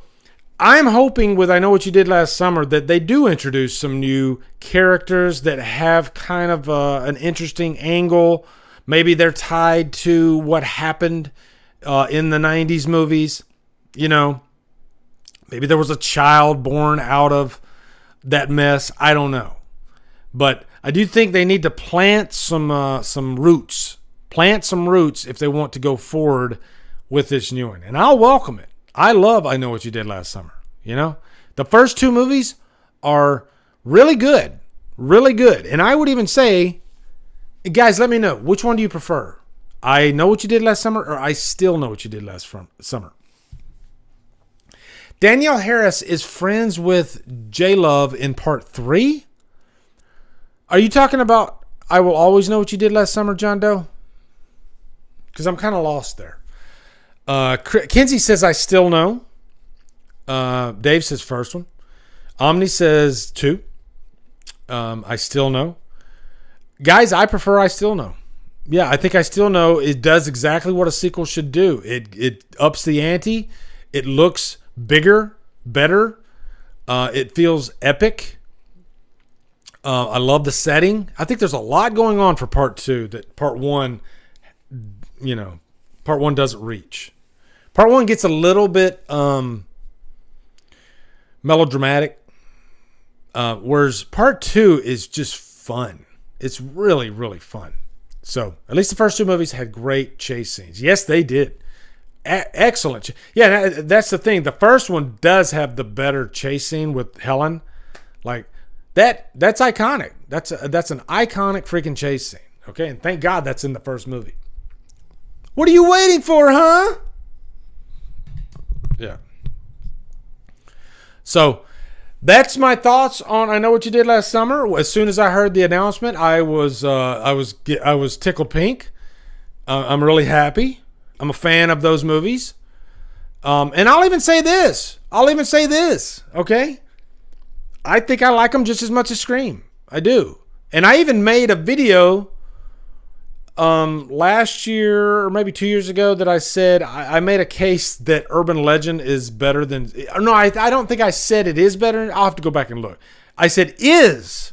I'm hoping with I Know What You Did Last Summer that they do introduce some new characters that have kind of an interesting angle. Maybe they're tied to what happened in the 90s movies. Maybe there was a child born out of that mess. I don't know. But I do think they need to plant some roots. Plant some roots if they want to go forward with this new one. And I'll welcome it. I love I Know What You Did Last Summer. The first 2 movies are really good. Really good. And I would even say Guys, let me know. Which one do you prefer? I Know What You Did Last Summer, or I Still Know What You Did Last Summer? Danielle Harris is friends with J-Love in part 3. Are you talking about I Will Always Know What You Did Last Summer, John Doe? Because I'm kind of lost there. Kinsey says I Still Know. Dave says first one. Omni says 2. I Still Know. Guys, I prefer I Still Know. Yeah, I think I Still Know. It does exactly what a sequel should do. It ups the ante. It looks bigger, better. It feels epic. I love the setting. I think there's a lot going on for part 2 that part 1, part 1 doesn't reach. Part 1 gets a little bit melodramatic, whereas part 2 is just fun. It's really, really fun. So at least the first 2 movies had great chase scenes. Yes, they did. Excellent. Yeah, that's the thing. The first one does have the better chase scene with Helen. Like that's iconic. That's an iconic freaking chase scene. Okay, and thank God that's in the first movie. What are you waiting for, huh? Yeah. So that's my thoughts on I Know What You Did Last Summer. As soon as I heard the announcement, I was tickled pink. I'm really happy. I'm a fan of those movies. And I'll even say this. Okay? I think I like them just as much as Scream. I do. And I even made a video last year or maybe 2 years ago that I said I made a case that Urban Legend is better than... No, I don't think I said it is better. I'll have to go back and look. I said is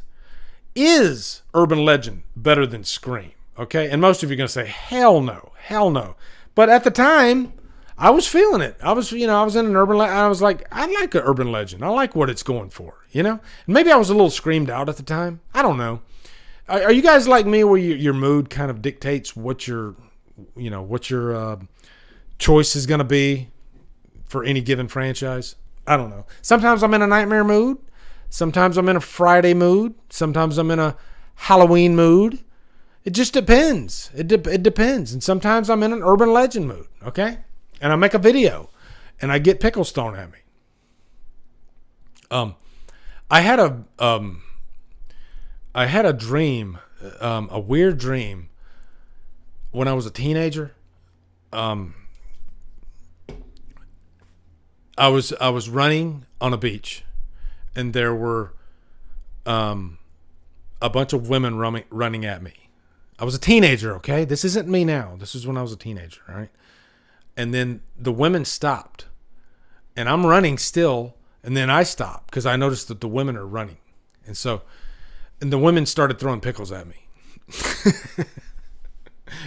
Urban Legend better than Scream? Okay? And most of you are going to say, hell no. But at the time, I was feeling it. I was in an urban legend. I was like, I like an Urban Legend. I like what it's going for, And maybe I was a little screamed out at the time. I don't know. Are you guys like me where your mood kind of dictates what your choice is going to be for any given franchise? I don't know. Sometimes I'm in a nightmare mood. Sometimes I'm in a Friday mood. Sometimes I'm in a Halloween mood. It just depends. It depends. And sometimes I'm in an Urban Legend mood, okay? And I make a video, and I get pickles thrown at me. I had a dream, a weird dream, when I was a teenager. I was running on a beach, and there were a bunch of women running at me. I was a teenager, okay? This isn't me now. This is when I was a teenager, all right? And then the women stopped. And I'm running still, and then I stopped because I noticed that the women are running. And the women started throwing pickles at me.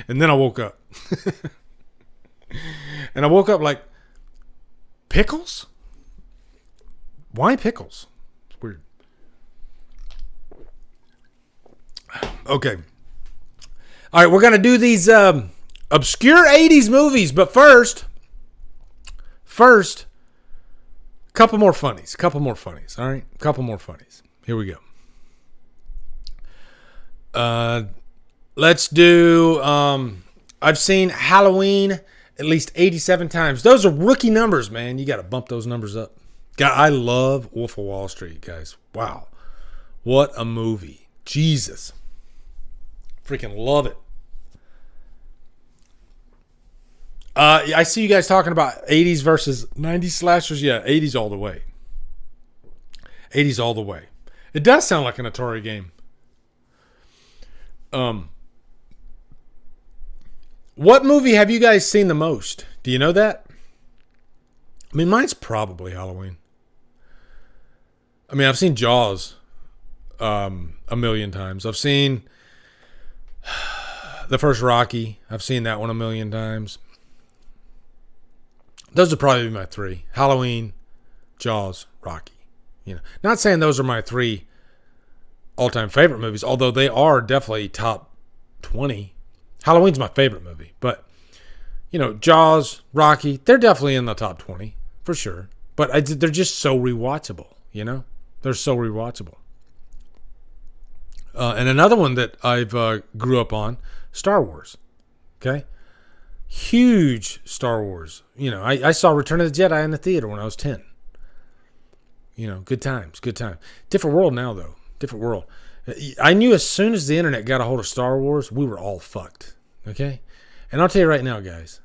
And then I woke up. And I woke up like, pickles? Why pickles? It's weird. Okay. All right, we're going to do these obscure 80s movies, but first, couple more funnies, all right? Couple more funnies. Here we go. Let's do, I've seen Halloween at least 87 times. Those are rookie numbers, man. You got to bump those numbers up. God, I love Wolf of Wall Street, guys. Wow. What a movie. Jesus. Freaking love it. I see you guys talking about 80s versus 90s slashers. Yeah, 80s all the way. 80s all the way. It does sound like an Atari game. What movie have you guys seen the most? Do you know that? I mean, mine's probably Halloween. I mean, I've seen Jaws a million times. I've seen the first Rocky. I've seen that one a million times. Those would probably be my 3. Halloween, Jaws, Rocky. Not saying those are my 3 all-time favorite movies, although they are definitely top 20. Halloween's my favorite movie, but Jaws, Rocky, they're definitely in the top 20 for sure. But they're just so rewatchable, They're so rewatchable. And another one that I've grew up on, Star Wars. Okay? Huge Star Wars. You know, I saw Return of the Jedi in the theater when I was 10. You know, good times, good time. Different world now, though. Different world. I knew as soon as the internet got a hold of Star Wars, we were all fucked. Okay? And I'll tell you right now, guys,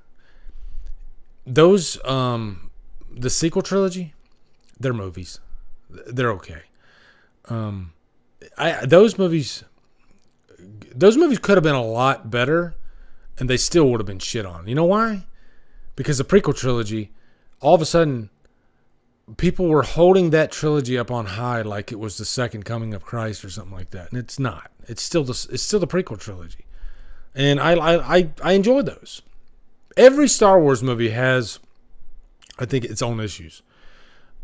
those, the sequel trilogy, they're movies. They're okay. Those movies could have been a lot better, and they still would have been shit on. You know why? Because the prequel trilogy, all of a sudden, people were holding that trilogy up on high like it was the second coming of Christ or something like that, and it's not. It's still the prequel trilogy, and I enjoy those. Every Star Wars movie has, I think, its own issues.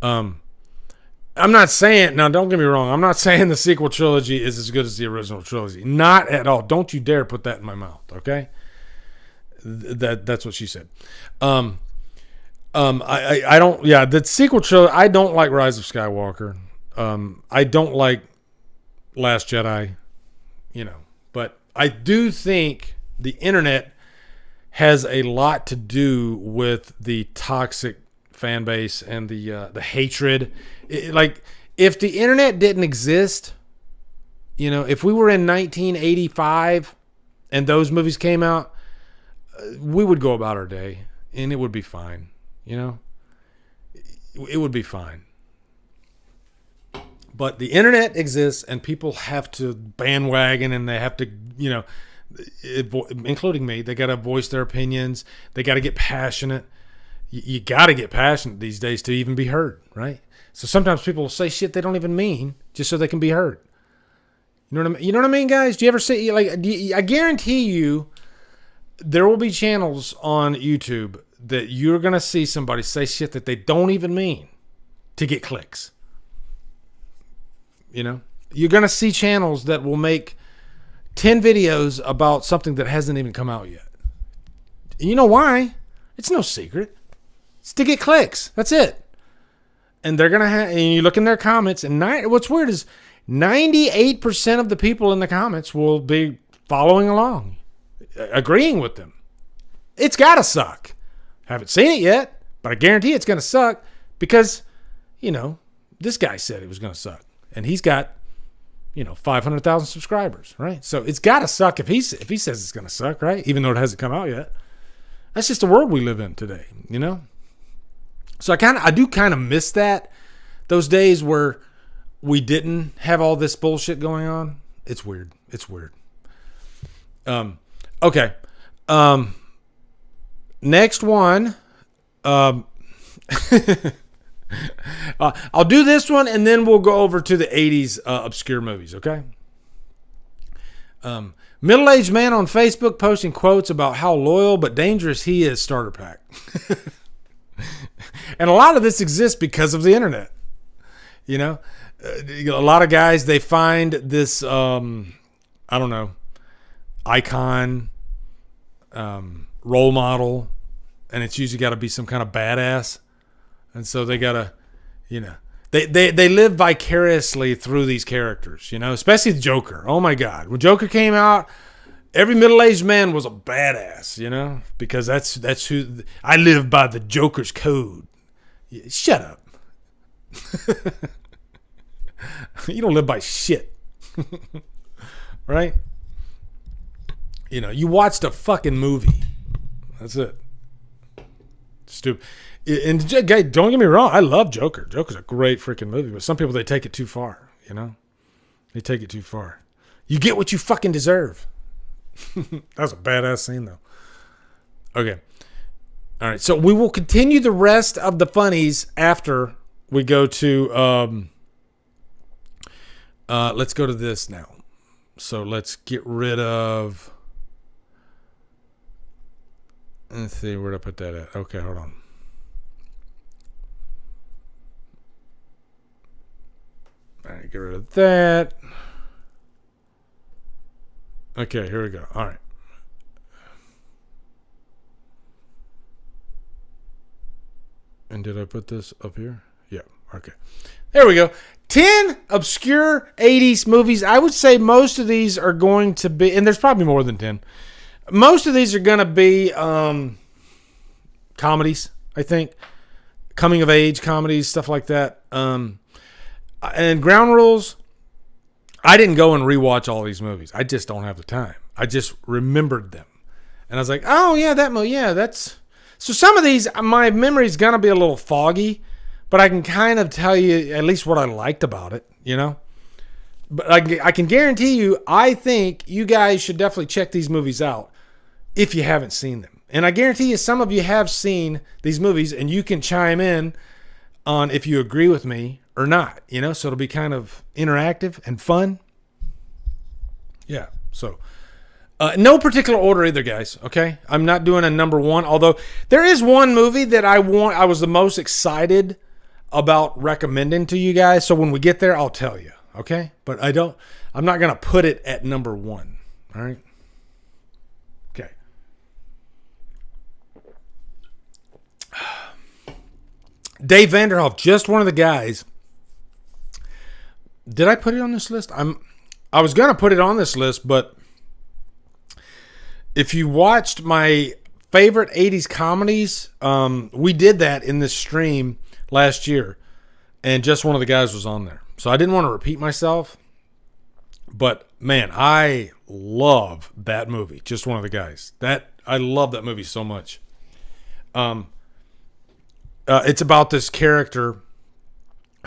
I'm not saying, now don't get me wrong, I'm not saying the sequel trilogy is as good as the original trilogy. Not at all. Don't you dare put that in my mouth, okay? That's what she said. I don't, yeah, the sequel trilogy, I don't like Rise of Skywalker. I don't like Last Jedi, you know, but I do think the internet has a lot to do with the toxic fan base and the hatred. Like, if the internet didn't exist, you know, if we were in 1985 and those movies came out, we would go about our day and it would be fine. You know, it would be fine. But the internet exists and people have to bandwagon, and they have to, you know, including me, they got to voice their opinions. They got to get passionate. You got to get passionate these days to even be heard, right? So sometimes people will say shit they don't even mean just so they can be heard. You know what I mean? You know what I mean, guys? Do you ever say, like, I guarantee you there will be channels on YouTube that you're going to see somebody say shit that they don't even mean to get clicks. You know? You're going to see channels that will make 10 videos about something that hasn't even come out yet. And you know why? It's no secret. It's to get clicks. That's it. And they're going to have, and you look in their comments, and what's weird is 98% of the people in the comments will be following along, agreeing with them. It's got to suck. Haven't seen it yet, but I guarantee it's going to suck because, you know, this guy said it was going to suck. And he's got, you know, 500,000 subscribers, right? So it's got to suck if he says it's going to suck, right? Even though it hasn't come out yet. That's just the world we live in today, you know? So I do kind of miss that. Those days where we didn't have all this bullshit going on. It's weird. It's weird. Okay. Next one. I'll do this one and then we'll go over to the 80s obscure movies, okay? Middle-aged man on Facebook posting quotes about how loyal but dangerous he is, starter pack. And a lot of this exists because of the internet. You know? A lot of guys, they find this, I don't know, icon, role model, and it's usually got to be some kind of badass. And so they got to, you know, they live vicariously through these characters, you know, especially the Joker. Oh my God. When Joker came out, every middle-aged man was a badass, you know, because that's who I live by, the Joker's code. Shut up. You don't live by shit. Right? You know, you watched a fucking movie. That's it. Stupid. And guys, don't get me wrong, I love Joker. Joker's a great freaking movie, but some people, they take it too far, you know? They take it too far. You get what you fucking deserve. That was a badass scene, though. Okay. All right, so we will continue the rest of the funnies after we go to, let's go to this now. So let's get rid of, let's see, where did I put that at? Okay, hold on. All right, get rid of that. Okay, here we go. All right. And did I put this up here? Yeah. Okay. There we go. 10 obscure 80s movies. I would say most of these are going to be, and there's probably more than 10. Most of these are going to be comedies, I think. Coming of age comedies, stuff like that. And Ground Rules, I didn't go and rewatch all these movies. I just don't have the time. I just remembered them. And I was like, oh, yeah, that movie. Yeah, that's... So some of these, my memory's going to be a little foggy, but I can kind of tell you at least what I liked about it, you know? But I can guarantee you, I think you guys should definitely check these movies out if you haven't seen them. And I guarantee you some of you have seen these movies, and you can chime in on if you agree with me or not, you know? So it'll be kind of interactive and fun. Yeah, so... no particular order either, guys, okay? I'm not doing a number one, although there is one movie that I was the most excited about recommending to you guys. So when we get there, I'll tell you, okay? But I'm not going to put it at number one, all right? Okay. Dave Vanderhoff, just one of the guys. Did I put it on this list? I was going to put it on this list, but if you watched my favorite 80s comedies, we did that in this stream last year, and just one of the guys was on there. So I didn't want to repeat myself, but man, I love that movie. Just one of the guys. I love that movie so much. It's about this character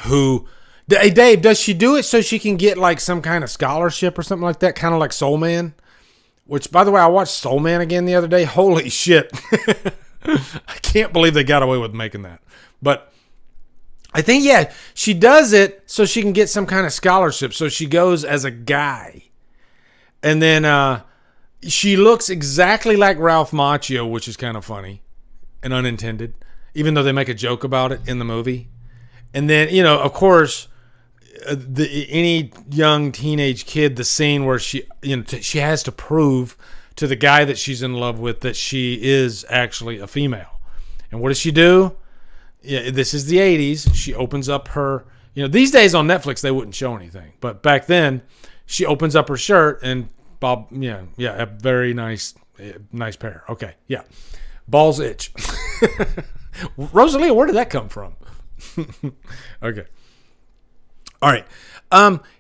who... Hey, Dave, does she do it so she can get like some kind of scholarship or something like that? Kind of like Soul Man? Which, by the way, I watched Soul Man again the other day. Holy shit. I can't believe they got away with making that. But I think, yeah, she does it so she can get some kind of scholarship. So she goes as a guy. And then she looks exactly like Ralph Macchio, which is kind of funny and unintended, even though they make a joke about it in the movie. And then, you know, of course... any young teenage kid, the scene where she has to prove to the guy that she's in love with that she is actually a female. And what does she do? Yeah, this is the 80s. She opens up her, these days on Netflix they wouldn't show anything, but back then she opens up her shirt and Bob, a very nice pair. Okay, yeah, balls itch. Rosalia, where did that come from? Okay. All right.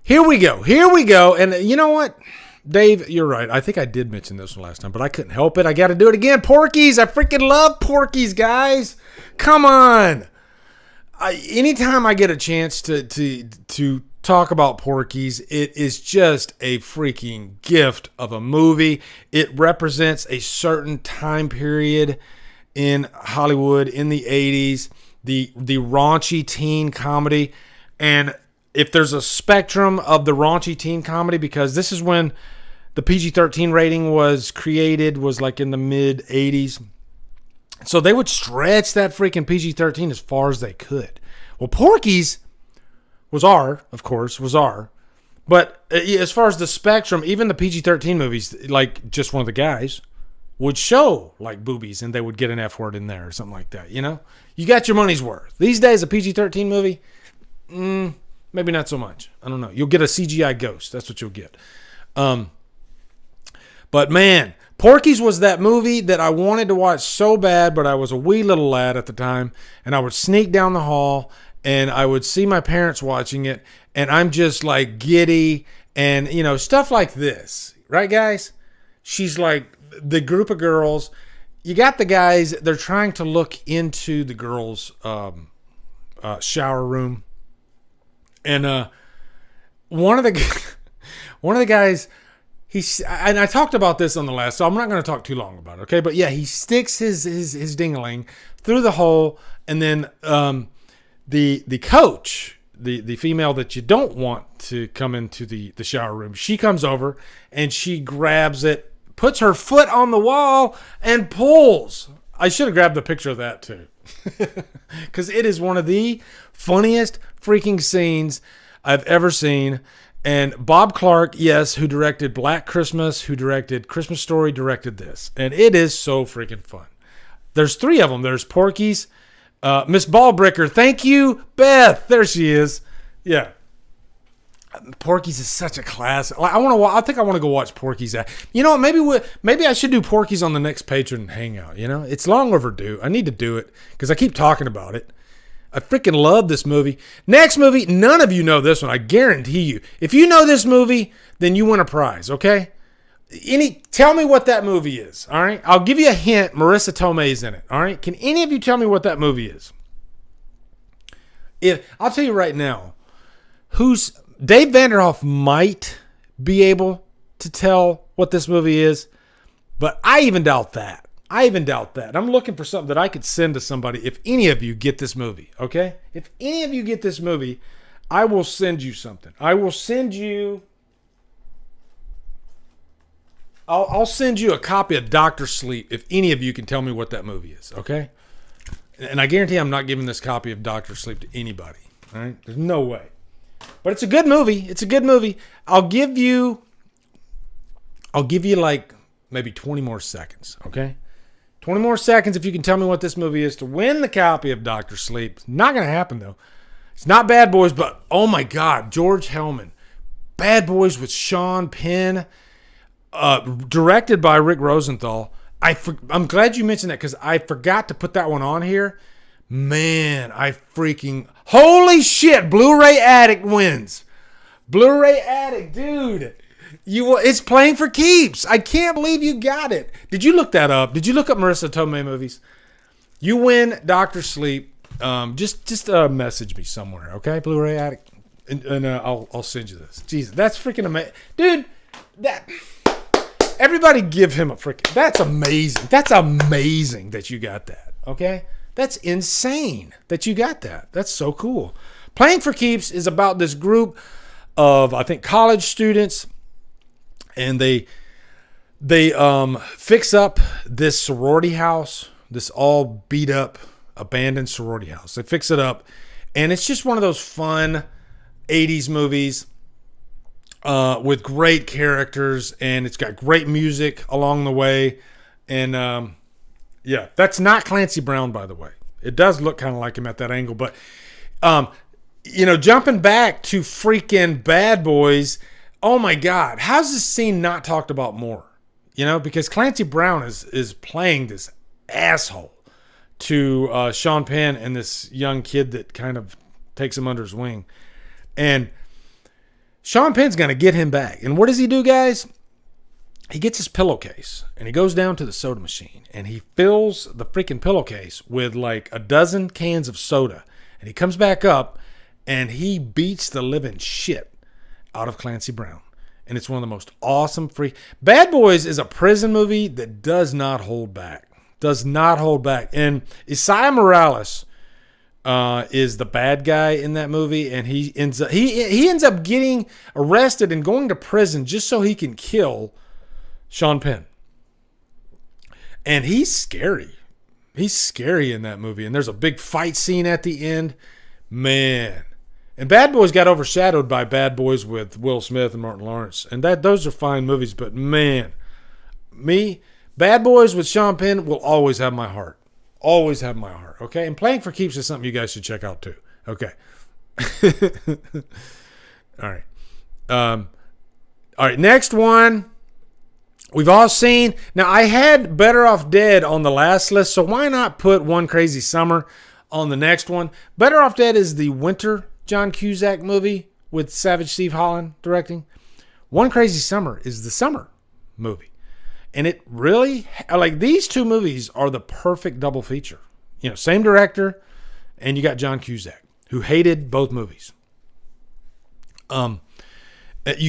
Here we go. And you know what? Dave, you're right. I think I did mention this one last time, but I couldn't help it. I got to do it again. Porky's. I freaking love Porky's, guys. Come on. Anytime I get a chance to talk about Porky's, it is just a freaking gift of a movie. It represents a certain time period in Hollywood in the 80s, the raunchy teen comedy. And if there's a spectrum of the raunchy teen comedy, because this is when the PG-13 rating was created, was like in the mid-80s. So they would stretch that freaking PG-13 as far as they could. Well, Porky's was R, of course, But as far as the spectrum, even the PG-13 movies, like Just One of the Guys, would show like boobies and they would get an F word in there or something like that, You got your money's worth. These days, a PG-13 movie... maybe not so much. I don't know. You'll get a CGI ghost. That's what you'll get. But man, Porky's was that movie that I wanted to watch so bad, but I was a wee little lad at the time, and I would sneak down the hall, and I would see my parents watching it, and I'm just like giddy, and stuff like this. Right, guys? She's like the group of girls. You got the guys, they're trying to look into the girls' shower room. And one of the guys, and I talked about this on the last, so I'm not going to talk too long about it, okay? But yeah, he sticks his ding-a-ling through the hole, and then the coach, the female that you don't want to come into the shower room, she comes over and she grabs it, puts her foot on the wall, and pulls. I should have grabbed a picture of that too. Because it is one of the funniest freaking scenes I've ever seen. And Bob Clark, yes, who directed Black Christmas, who directed Christmas Story, directed this. And it is so freaking fun. There's three of them. There's Porky's, Miss Ballbricker, thank you, Beth. There she is. Yeah. Porky's is such a classic. I think I want to go watch Porky's. You know what? Maybe I should do Porky's on the next Patron Hangout. You know, it's long overdue. I need to do it because I keep talking about it. I freaking love this movie. Next movie, none of you know this one. I guarantee you. If you know this movie, then you win a prize. Okay. Tell me what that movie is. All right. I'll give you a hint. Marissa Tomei's in it. All right. Can any of you tell me what that movie is? I'll tell you right now. Dave Vanderhoff might be able to tell what this movie is, but I even doubt that. I'm looking for something that I could send to somebody if any of you get this movie, okay? If any of you get this movie, I will send you something. I'll send you a copy of Dr. Sleep if any of you can tell me what that movie is, okay? And I guarantee I'm not giving this copy of Dr. Sleep to anybody, all right? There's no way. But it's a good movie. I'll give you like maybe 20 more seconds, okay? 20 more seconds if you can tell me what this movie is to win the copy of Dr. Sleep. It's not going to happen, though. It's not Bad Boys, but oh my God, George Hellman. Bad Boys with Sean Penn, directed by Rick Rosenthal. I'm glad you mentioned that because I forgot to put that one on here. Man, holy shit, Blu-ray Addict wins. Blu-ray Addict, dude. It's playing for keeps. I can't believe you got it. Did you look that up? Did you look up Marissa Tomei movies? You win Dr. Sleep. Just message me somewhere, okay? Blu-ray Addict. And I'll send you this. Jesus, that's freaking amazing. Dude, everybody give him a freaking, that's amazing. That's amazing that you got that, okay? That's insane that you got that. That's so cool. Playing for Keeps is about this group of, I think, college students, and they fix up this sorority house, this all beat up, abandoned sorority house. They fix it up, and it's just one of those fun 80s movies with great characters, and it's got great music along the way, and yeah, that's not Clancy Brown, by the way. It does look kind of like him at that angle. But, jumping back to freaking Bad Boys, oh my God, how's this scene not talked about more? Because Clancy Brown is playing this asshole to Sean Penn and this young kid that kind of takes him under his wing. And Sean Penn's going to get him back. And what does he do, guys? He gets his pillowcase and he goes down to the soda machine and he fills the freaking pillowcase with like a dozen cans of soda. And he comes back up and he beats the living shit out of Clancy Brown. And it's one of the most awesome Bad Boys is a prison movie that does not hold back. And Isaiah Morales is the bad guy in that movie. And he ends up getting arrested and going to prison just so he can kill Sean Penn. And he's scary. He's scary in that movie. And there's a big fight scene at the end. Man. And Bad Boys got overshadowed by Bad Boys with Will Smith and Martin Lawrence. And those are fine movies. But man, Bad Boys with Sean Penn will always have my heart. Always have my heart. Okay? And Playing for Keeps is something you guys should check out too. Okay. All right. All right. Next one. We've all seen. Now, I had Better Off Dead on the last list, so why not put One Crazy Summer on the next one? Better Off Dead is the winter John Cusack movie with Savage Steve Holland directing. One Crazy Summer is the summer movie. And it really, like, these two movies are the perfect double feature. Same director, and you got John Cusack, who hated both movies. You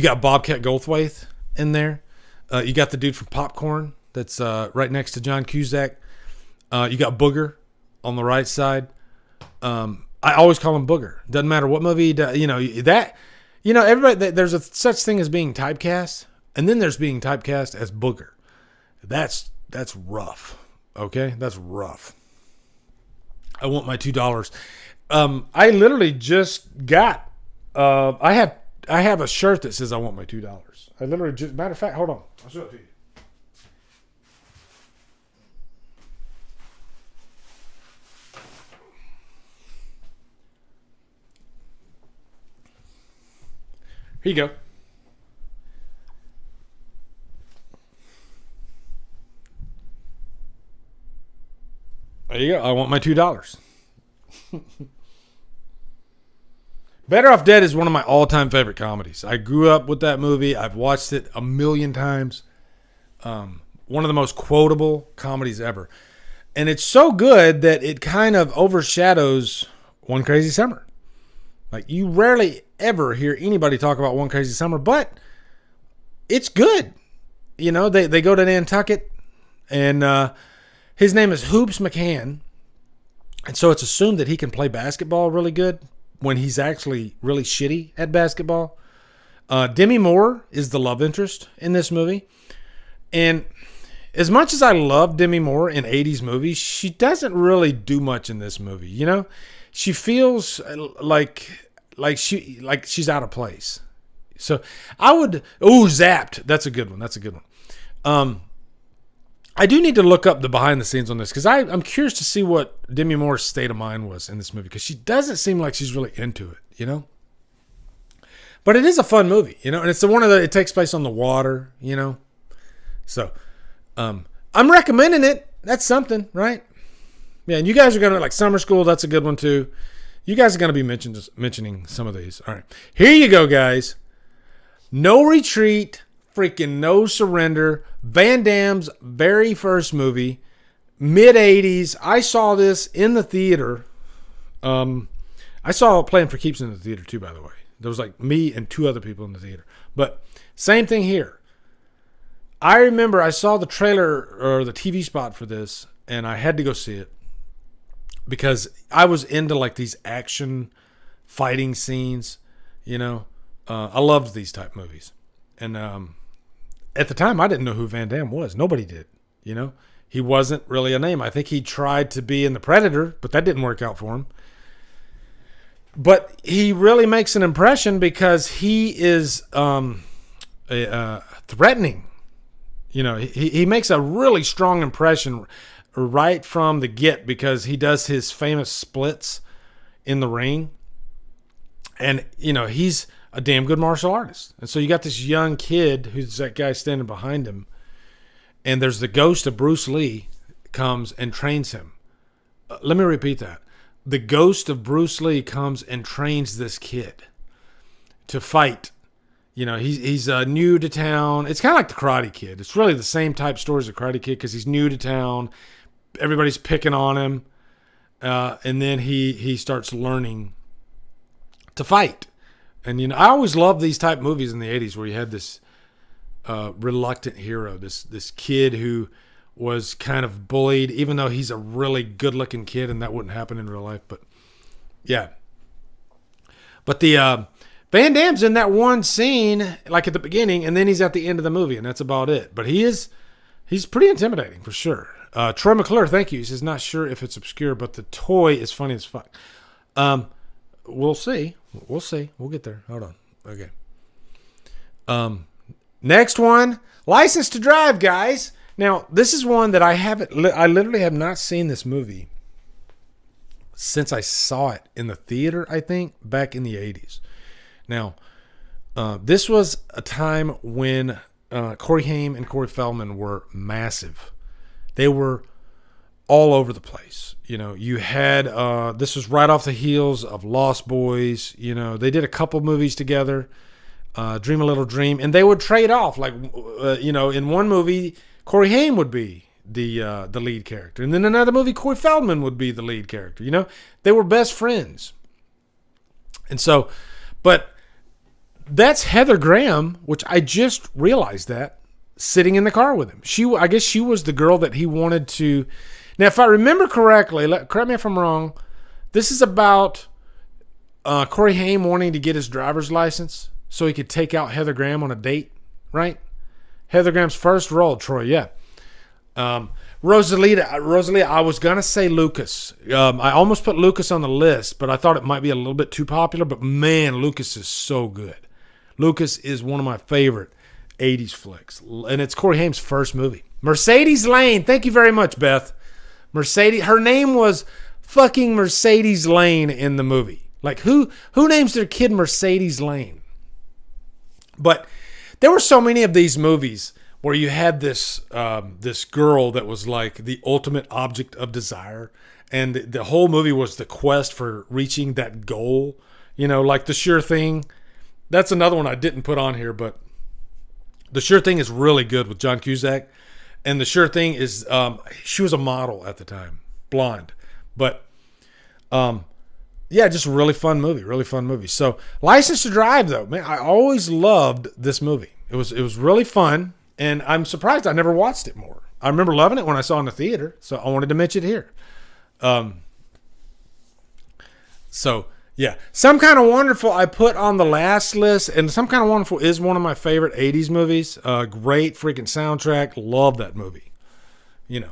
got Bobcat Goldthwait in there. You got the dude from Popcorn that's right next to John Cusack. You got Booger on the right side. I always call him Booger. Doesn't matter what movie he does. Everybody, there's a such thing as being typecast, and then there's being typecast as Booger. That's rough. Okay, that's rough. I want my $2. I literally just got. I have a shirt that says I want my $2. I literally just, matter of fact, hold on. I'll show it to you. Here you go. There you go. I want my $2. Better Off Dead is one of my all-time favorite comedies. I grew up with that movie. I've watched it a million times. One of the most quotable comedies ever. And it's so good that it kind of overshadows One Crazy Summer. Like, you rarely ever hear anybody talk about One Crazy Summer, but it's good. You know, they go to Nantucket, and his name is Hoops McCann. And so it's assumed that he can play basketball really good when he's actually really shitty at basketball. Demi Moore is the love interest in this movie. And as much as I love Demi Moore in 80s movies, she doesn't really do much in this movie. You know, she feels like she's out of place. So I would, Zapped. That's a good one. I do need to look up the behind the scenes on this because I'm curious to see what Demi Moore's state of mind was in this movie, because she doesn't seem like she's really into it, you know. But it is a fun movie, you know, and it's the one it takes place on the water, you know. So I'm recommending it. That's something, right? Yeah, and you guys are gonna like Summer School. That's a good one too. You guys are gonna be mentioning some of these. All right, here you go, guys. No Retreat. Freaking No Surrender, Van Damme's very first movie, mid-80s. I saw this in the theater. I saw Playing for Keeps in the theater too, by the way. There was like me and 2 other people in the theater. But same thing here. I remember I saw the trailer or the TV spot for this, and I had to go see it because I was into like these action fighting scenes, you know. I loved these type movies. And at the time, I didn't know who Van Damme was. Nobody did, you know. He wasn't really a name. I think he tried to be in The Predator, but that didn't work out for him. But he really makes an impression because he is threatening. You know, he makes a really strong impression right from the get because he does his famous splits in the ring. And, you know, he's a damn good martial artist. And so you got this young kid who's that guy standing behind him. And there's the ghost of Bruce Lee comes and trains him. Let me repeat that. The ghost of Bruce Lee comes and trains this kid to fight. You know, he's new to town. It's kind of like the Karate Kid. It's really the same type story as the Karate Kid because he's new to town. Everybody's picking on him. And then he starts learning to fight. And, you know, I always loved these type movies in the 80s where you had this reluctant hero, this kid who was kind of bullied, even though he's a really good-looking kid, and that wouldn't happen in real life. But, yeah. But the Van Damme's in that one scene, like at the beginning, and then he's at the end of the movie, and that's about it. But he's pretty intimidating, for sure. Troy McClure, thank you. He says, not sure if it's obscure, but the toy is funny as fuck. We'll see. We'll see. We'll get there. Hold on. Okay. Next one, License to Drive, guys. Now, this is one that I literally have not seen this movie since I saw it in the theater, I think, back in the 80s. Now, this was a time when Corey Haim and Corey Feldman were massive. They were all over the place. You know, you had, this was right off the heels of Lost Boys. You know, they did a couple movies together, Dream a Little Dream, and they would trade off. Like, you know, in one movie, Corey Haim would be the lead character. And then another movie, Corey Feldman would be the lead character. You know, they were best friends. And so, but that's Heather Graham, which I just realized that, sitting in the car with him. I guess she was the girl that he wanted to. Now, if I remember correctly, correct me if I'm wrong, this is about Corey Haim wanting to get his driver's license so he could take out Heather Graham on a date, right? Heather Graham's first role, Troy, yeah. Rosalia, I was going to say Lucas. I almost put Lucas on the list, but I thought it might be a little bit too popular. But, man, Lucas is so good. Lucas is one of my favorite 80s flicks. And it's Corey Haim's first movie. Mercedes Lane. Thank you very much, Beth. Mercedes. Her name was fucking Mercedes Lane in the movie. Like, who names their kid Mercedes Lane? But there were so many of these movies where you had this this girl that was like the ultimate object of desire, and the whole movie was the quest for reaching that goal. You know, like The Sure Thing. That's another one I didn't put on here, but The Sure Thing is really good with John Cusack. And The Sure Thing is, she was a model at the time, blonde. But, yeah, just a really fun movie. So, License to Drive, though, man, I always loved this movie. It was really fun, and I'm surprised I never watched it more. I remember loving it when I saw it in the theater, so I wanted to mention it here. So, yeah. Some Kind of Wonderful I put on the last list, and Some Kind of Wonderful is one of my favorite 80s movies. Great freaking soundtrack. Love that movie. You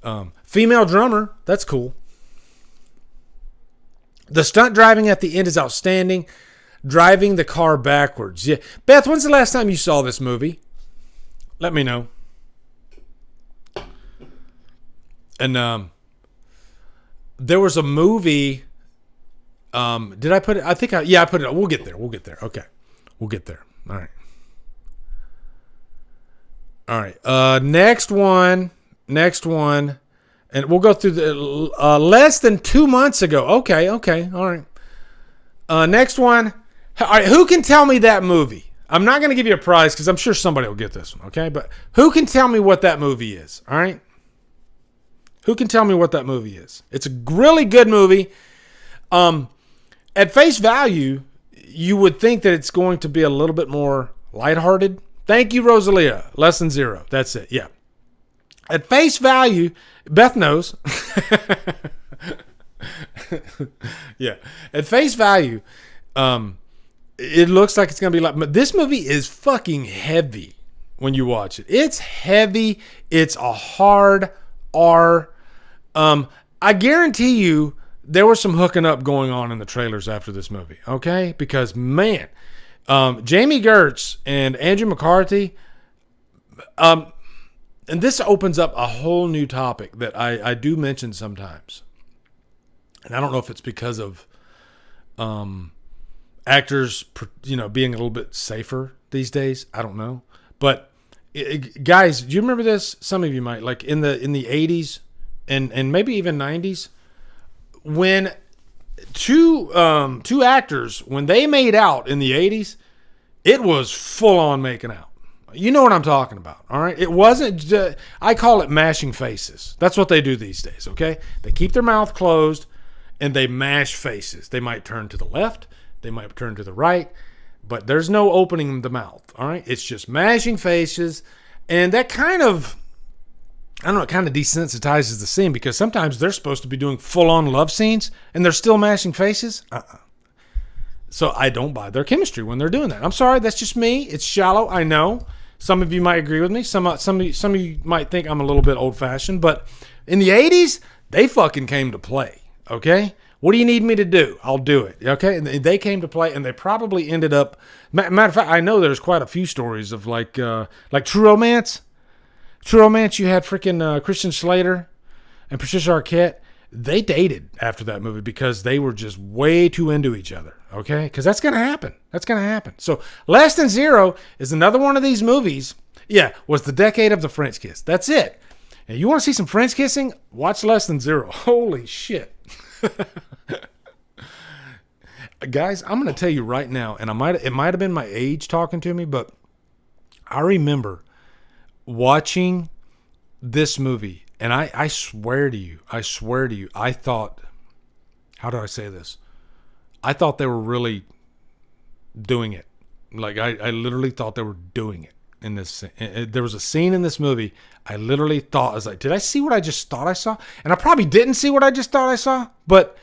know. Female drummer. That's cool. The stunt driving at the end is outstanding. Driving the car backwards. Yeah. Beth, when's the last time you saw this movie? Let me know. And there was a movie. Did I put it? I think I put it. We'll get there. Okay. We'll get there. All right. Next one. And we'll go through the less than 2 months ago. Okay. All right. Next one. All right. Who can tell me that movie? I'm not going to give you a prize because I'm sure somebody will get this one. Okay. But who can tell me what that movie is? All right. Who can tell me what that movie is? It's a really good movie. At face value, you would think that it's going to be a little bit more lighthearted. Thank you, Rosalia. Less than zero. That's it. Yeah. At face value, Beth knows. Yeah. At face value, it looks like it's going to be like, but this movie is fucking heavy when you watch it. It's heavy. It's a hard R. I guarantee you, there was some hooking up going on in the trailers after this movie, okay? Because, man, Jamie Gertz and Andrew McCarthy, and this opens up a whole new topic that I do mention sometimes. And I don't know if it's because of actors, being a little bit safer these days. I don't know. But, guys, do you remember this? Some of you might. Like in the 80s and maybe even 90s. When two actors, when they made out in the 80s, it was full on making out. You know what I'm talking about, all right? It wasn't, I call it mashing faces. That's what they do these days, okay? They keep their mouth closed and they mash faces. They might turn to the left, they might turn to the right, but there's no opening the mouth, all right? It's just mashing faces, and that kind of, I don't know, it kind of desensitizes the scene because sometimes they're supposed to be doing full-on love scenes and they're still mashing faces. So I don't buy their chemistry when they're doing that. I'm sorry, that's just me. It's shallow, I know. Some of you might agree with me. Some of you might think I'm a little bit old-fashioned, but in the 80s, they fucking came to play, okay? What do you need me to do? I'll do it, okay? And they came to play, and they probably ended up... Matter of fact, I know there's quite a few stories of like True Romance. True Romance, you had freaking Christian Slater and Patricia Arquette. They dated after that movie because they were just way too into each other, okay? Because that's going to happen. So Less Than Zero is another one of these movies. Yeah, was the decade of the French kiss. That's it. And you want to see some French kissing? Watch Less Than Zero. Holy shit. Guys, I'm going to tell you right now, and it might have been my age talking to me, but I remember watching this movie, and I swear to you, I thought, how do I say this? I thought they were really doing it. Like, I literally thought they were doing it in this. There was a scene in this movie, I literally thought, I was like, did I see what I just thought I saw? And I probably didn't see what I just thought I saw, but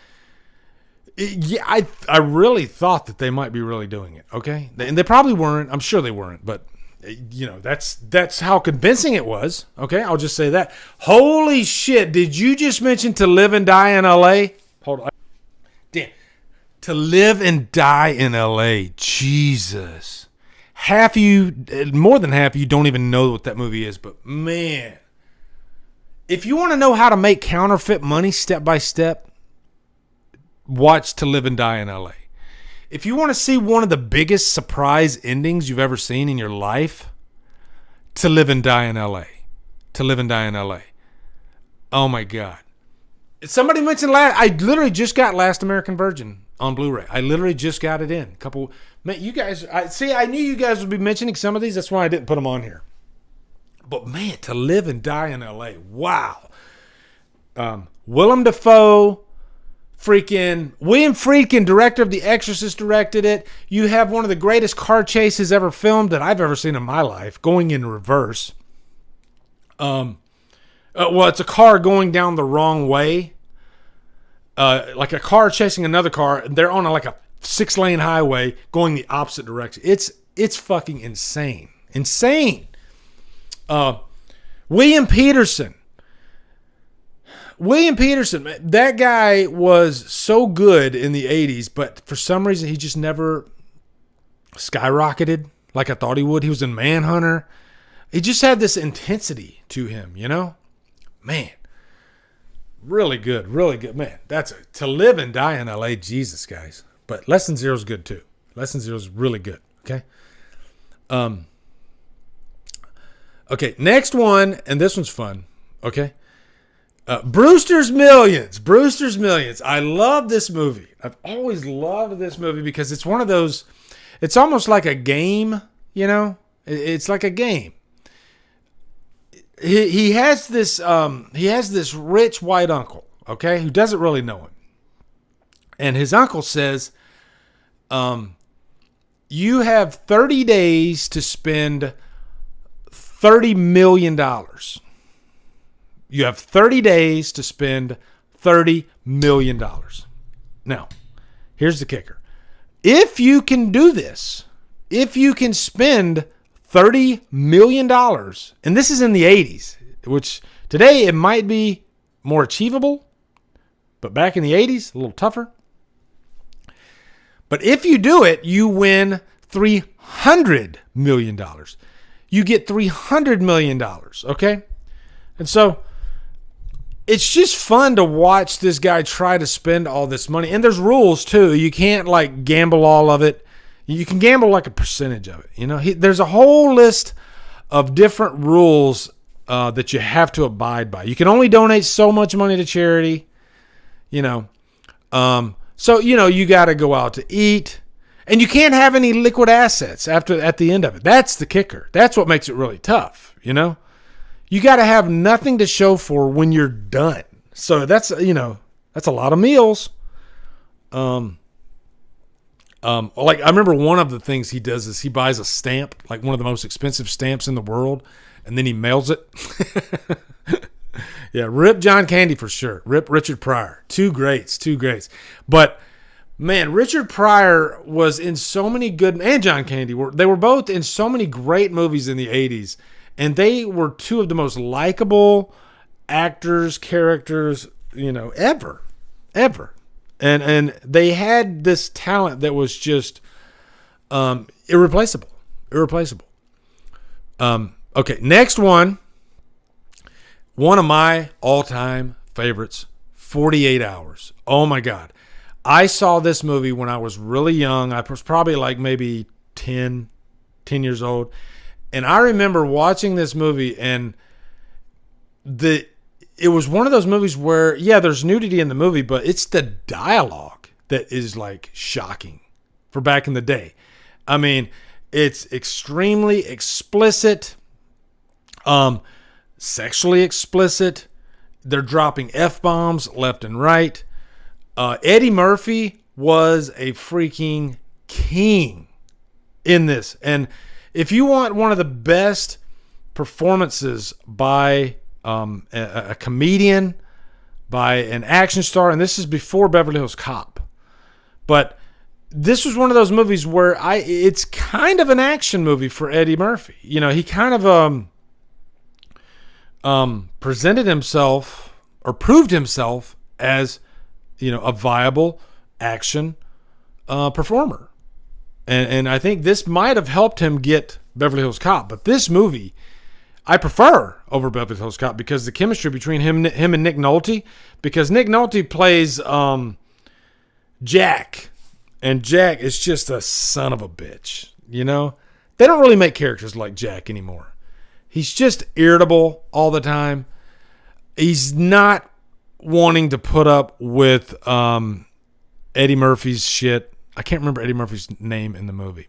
yeah, I really thought that they might be really doing it, okay? And they probably weren't. I'm sure they weren't, but that's how convincing it was. Okay, I'll just say that. Holy shit! Did you just mention To Live and Die in L.A.? Hold on. Damn. To Live and Die in L.A. Jesus. More than half of you don't even know what that movie is. But man, if you want to know how to make counterfeit money step by step, watch To Live and Die in L.A. If you want to see one of the biggest surprise endings you've ever seen in your life, To Live and Die in LA. To Live and Die in LA. Oh my God. Somebody mentioned I literally just got Last American Virgin on Blu-ray. I literally just got it in. Man, you guys, I knew you guys would be mentioning some of these. That's why I didn't put them on here. But man, To Live and Die in LA. Wow. Willem Dafoe, William Friedkin, director of The Exorcist, directed it. You have one of the greatest car chases ever filmed that I've ever seen in my life, going in reverse. It's a car going down the wrong way. Like a car chasing another car. They're on a 6-lane highway going the opposite direction. It's fucking insane. Insane. William Peterson, that guy was so good in the 80s, but for some reason he just never skyrocketed like I thought he would. He was in Manhunter. He just had this intensity to him, you know? Man, really good, man. That's To Live and Die in LA. Jesus, guys. But Lesson Zero is good too. Lesson Zero is really good. Okay. Okay. Next one, and this one's fun. Okay. Brewster's Millions. I love this movie. I've always loved this movie because it's one of those. It's almost like a game. You know, it's like a game. He has this rich white uncle, okay, who doesn't really know him. And his uncle says, you have 30 days to spend $30 million. You have 30 days to spend $30 million. Now, here's the kicker. If you can do this, if you can spend $30 million, and this is in the 80s, which today it might be more achievable, but back in the 80s, a little tougher. But if you do it, you win $300 million. You get $300 million, okay? And so it's just fun to watch this guy try to spend all this money. And there's rules, too. You can't, gamble all of it. You can gamble a percentage of it. You know, there's a whole list of different rules that you have to abide by. You can only donate so much money to charity, you know. So, you know, you got to go out to eat. And you can't have any liquid assets at the end of it. That's the kicker. That's what makes it really tough, you know. You got to have nothing to show for when you're done. So that's a lot of meals. I remember one of the things he does is he buys a stamp, like one of the most expensive stamps in the world, and then he mails it. Yeah, rip John Candy for sure. Rip Richard Pryor. Two greats. But man, Richard Pryor was in so many good, and John Candy they were both in so many great movies in the 80s, and they were two of the most likable characters, you know, ever. And they had this talent that was just irreplaceable. Okay, next one. One of my all-time favorites, 48 Hours. Oh, my God. I saw this movie when I was really young. I was probably maybe 10 years old. And I remember watching this movie, and it was one of those movies where, yeah, there's nudity in the movie, but it's the dialogue that is shocking for back in the day. I mean, it's extremely explicit, sexually explicit. They're dropping F-bombs left and right. Eddie Murphy was a freaking king in this. And if you want one of the best performances by a comedian, by an action star, and this is before Beverly Hills Cop, but this was one of those movies where it's kind of an action movie for Eddie Murphy. You know, he kind of presented himself or proved himself as, you know, a viable action performer. And I think this might have helped him get Beverly Hills Cop. But this movie, I prefer over Beverly Hills Cop because the chemistry between him and Nick Nolte, because Nick Nolte plays Jack, And Jack is just a son of a bitch, you know? They don't really make characters like Jack anymore. He's just irritable all the time. He's not wanting to put up with Eddie Murphy's shit. I can't remember Eddie Murphy's name in the movie.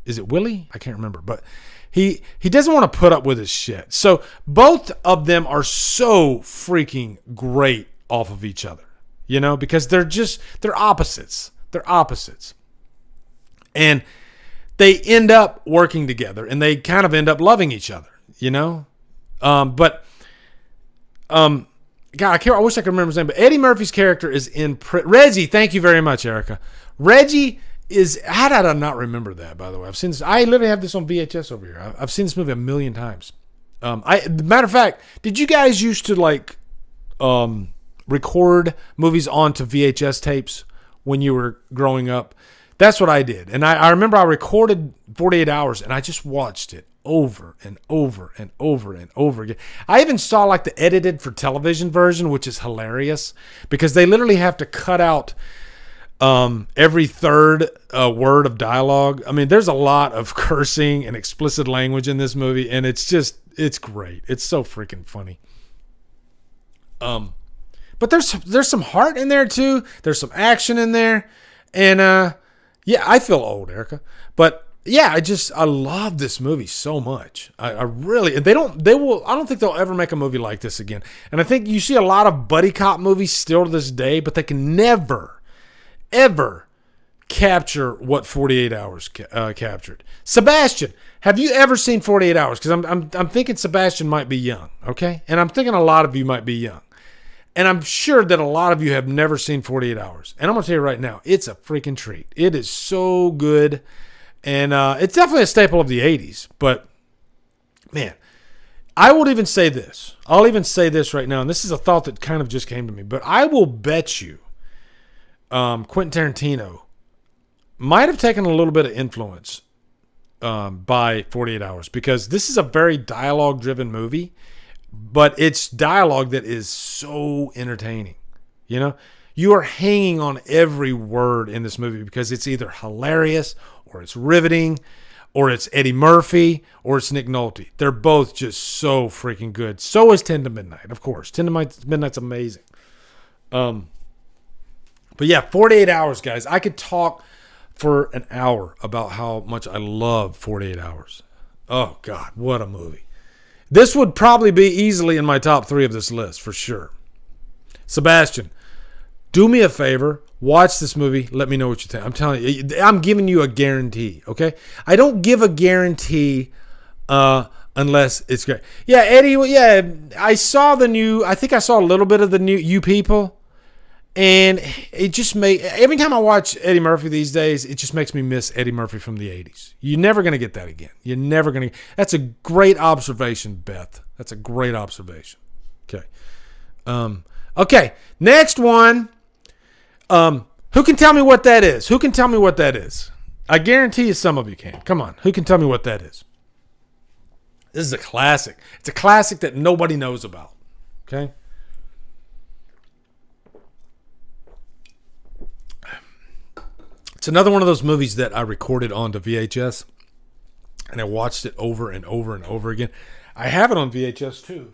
Is it Willie? I can't remember. But he doesn't want to put up with his shit. So both of them are so freaking great off of each other, you know, because they're opposites. They're opposites. And they end up working together and they kind of end up loving each other, you know? God, I wish I could remember his name, but Eddie Murphy's character is in Reggie. Thank you very much, Erica. Reggie is, how did I not remember that, by the way? I've seen this. I literally have this on VHS over here. I've seen this movie a million times. Matter of fact, did you guys used to like record movies onto VHS tapes when you were growing up? That's what I did. And I remember I recorded 48 Hours and I just watched it over and over and over and over again. I even saw like the edited for television version, which is hilarious because they literally have to cut out every third word of dialogue. I mean, there's a lot of cursing and explicit language in this movie, and it's great. It's so freaking funny. But there's some heart in there too. There's some action in there, and yeah, I feel old, Erica, but yeah, I love this movie so much. I really, I don't think they'll ever make a movie like this again. And I think you see a lot of buddy cop movies still to this day, but they can never, ever capture what 48 Hours captured. Sebastian, have you ever seen 48 Hours? Because I'm thinking Sebastian might be young, okay? And I'm thinking a lot of you might be young. And I'm sure that a lot of you have never seen 48 Hours. And I'm going to tell you right now, it's a freaking treat. It is so good. And it's definitely a staple of the 80s. But, man, I will even say this. I'll even say this right now. And this is a thought that kind of just came to me. But I will bet you Quentin Tarantino might have taken a little bit of influence by 48 Hours. Because this is a very dialogue-driven movie. But it's dialogue that is so entertaining. You know? You are hanging on every word in this movie because it's either hilarious or it's riveting or it's Eddie Murphy or it's Nick Nolte. They're both just so freaking good. So is 10 to Midnight, of course. 10 to Midnight's amazing. But yeah, 48 Hours, guys. I could talk for an hour about how much I love 48 Hours. Oh, God, what a movie. This would probably be easily in my top 3 of this list, for sure. Sebastian, do me a favor. Watch this movie. Let me know what you think. I'm telling you, I'm giving you a guarantee, okay? I don't give a guarantee unless it's great. Yeah, Eddie, yeah, I think I saw a little bit of the new You People. And it just every time I watch Eddie Murphy these days, it just makes me miss Eddie Murphy from the 80s. You're never going to get that again. You're never going to. That's a great observation, Beth. That's a great observation. Okay. Okay. Next one. Who can tell me what that is? Who can tell me what that is? I guarantee you some of you can. Come on. Who can tell me what that is? This is a classic. It's a classic that nobody knows about. Okay. It's another one of those movies that I recorded onto VHS, and I watched it over and over and over again. I have it on VHS too.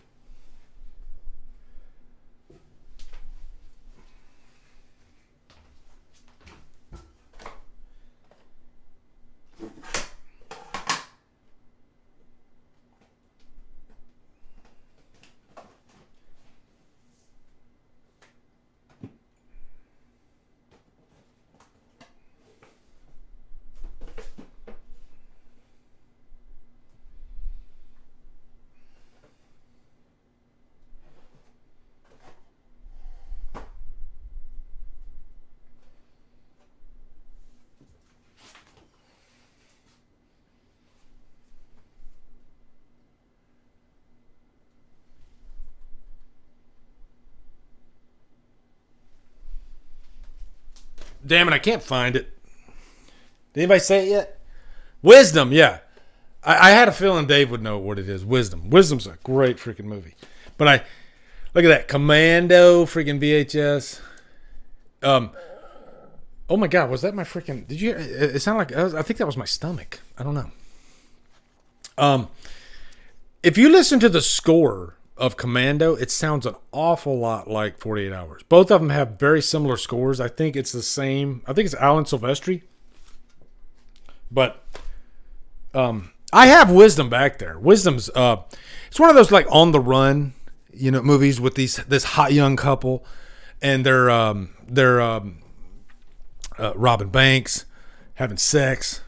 Damn it, I can't find it. Did anybody say it yet? Wisdom, yeah. I had a feeling Dave would know what it is. Wisdom. Wisdom's a great freaking movie. But look at that. Commando, freaking VHS. Oh my God, was that my freaking? Did you? It sounded like I think that was my stomach. I don't know. If you listen to the score of Commando, it sounds an awful lot like 48 Hours. Both of them have very similar scores. I think it's the same. I think it's Alan Silvestri. But I have Wisdom back there. Wisdom's it's one of those like on the run, movies with this hot young couple, and they're robbing banks, having sex,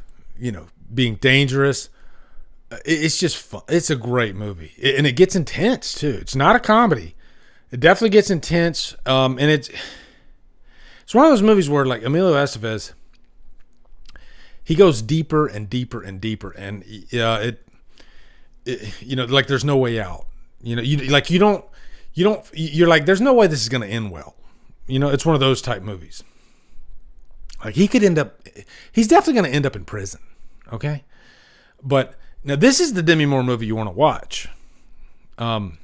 being dangerous. It's just fun. It's a great movie, and it gets intense too. It's not a comedy. It definitely gets intense, and it's one of those movies where like Emilio Estevez, he goes deeper and deeper and deeper, and like there's no way out. You're like there's no way this is gonna end well. It's one of those type movies. Like he's definitely gonna end up in prison. Okay, but. Now, this is the Demi Moore movie you want to watch. And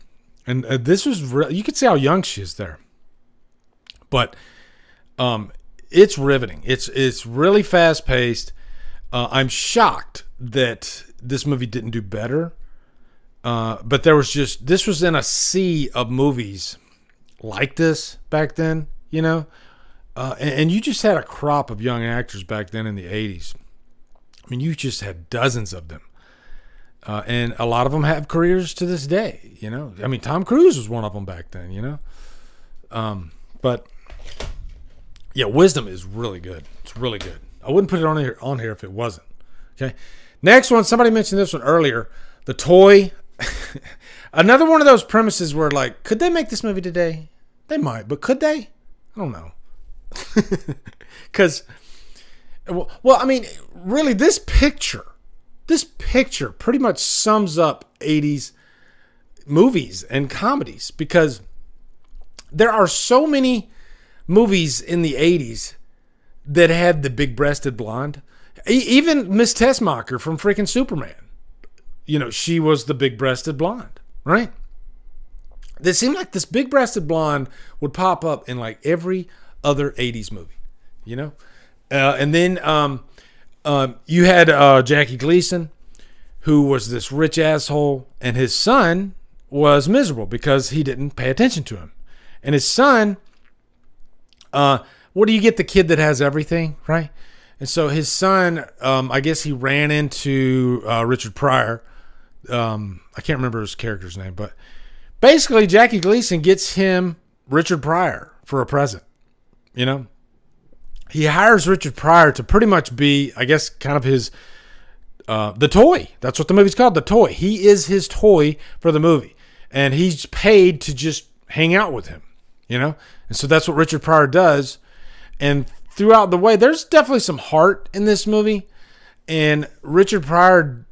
this was you could see how young she is there. But it's riveting. It's really fast-paced. I'm shocked that this movie didn't do better. But this was in a sea of movies like this back then, and you just had a crop of young actors back then in the 80s. I mean, you just had dozens of them. And a lot of them have careers to this day, I mean, Tom Cruise was one of them back then, But yeah, Wisdom is really good. It's really good. I wouldn't put it on here if it wasn't. Okay. Next one, somebody mentioned this one earlier. The Toy. Another one of those premises where like, could they make this movie today? They might, but could they? I don't know. Because, well, I mean, really, this picture pretty much sums up 80s movies and comedies, because there are so many movies in the 80s that had the big-breasted blonde. Even Miss Tessmacher from freaking Superman. She was the big-breasted blonde, right? It seemed like this big-breasted blonde would pop up in like every other 80s movie, And then you had Jackie Gleason, who was this rich asshole, and his son was miserable because he didn't pay attention to him. And his son, what do you get? The kid that has everything, right? And so his son, I guess he ran into Richard Pryor. I can't remember his character's name, but basically Jackie Gleason gets him Richard Pryor for a present, He hires Richard Pryor to pretty much be, I guess, kind of his, the toy. That's what the movie's called, The Toy. He is his toy for the movie. And he's paid to just hang out with him, And so that's what Richard Pryor does. And throughout the way, there's definitely some heart in this movie. And Richard Pryor,